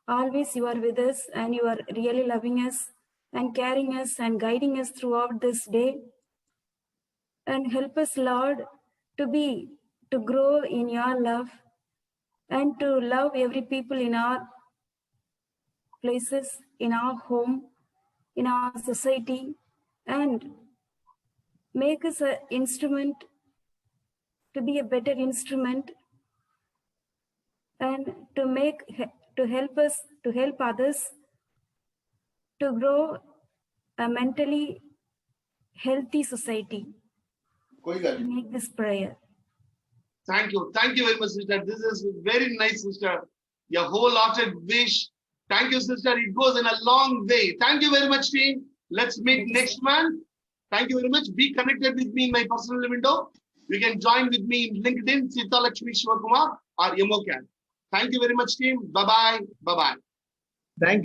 Always you are with us and you are really loving us and caring us and guiding us throughout this day. And help us, Lord, to grow in your love and to love every people in our places, in our home, in our society, and make us an instrument to be a better instrument and to help others to grow a mentally healthy society. Make this prayer. Thank you. Thank you very much, sister. This is very nice, sister. Your wholehearted wish. Thank you, sister. It goes in a long way. Thank you very much, team. Let's meet next month. Thank you very much. Be connected with me in my personal window. You can join with me in LinkedIn, Sita Lakshmi Shivakumar or EmoCAD. Thank you very much, team. Bye-bye. Bye-bye. Thank you.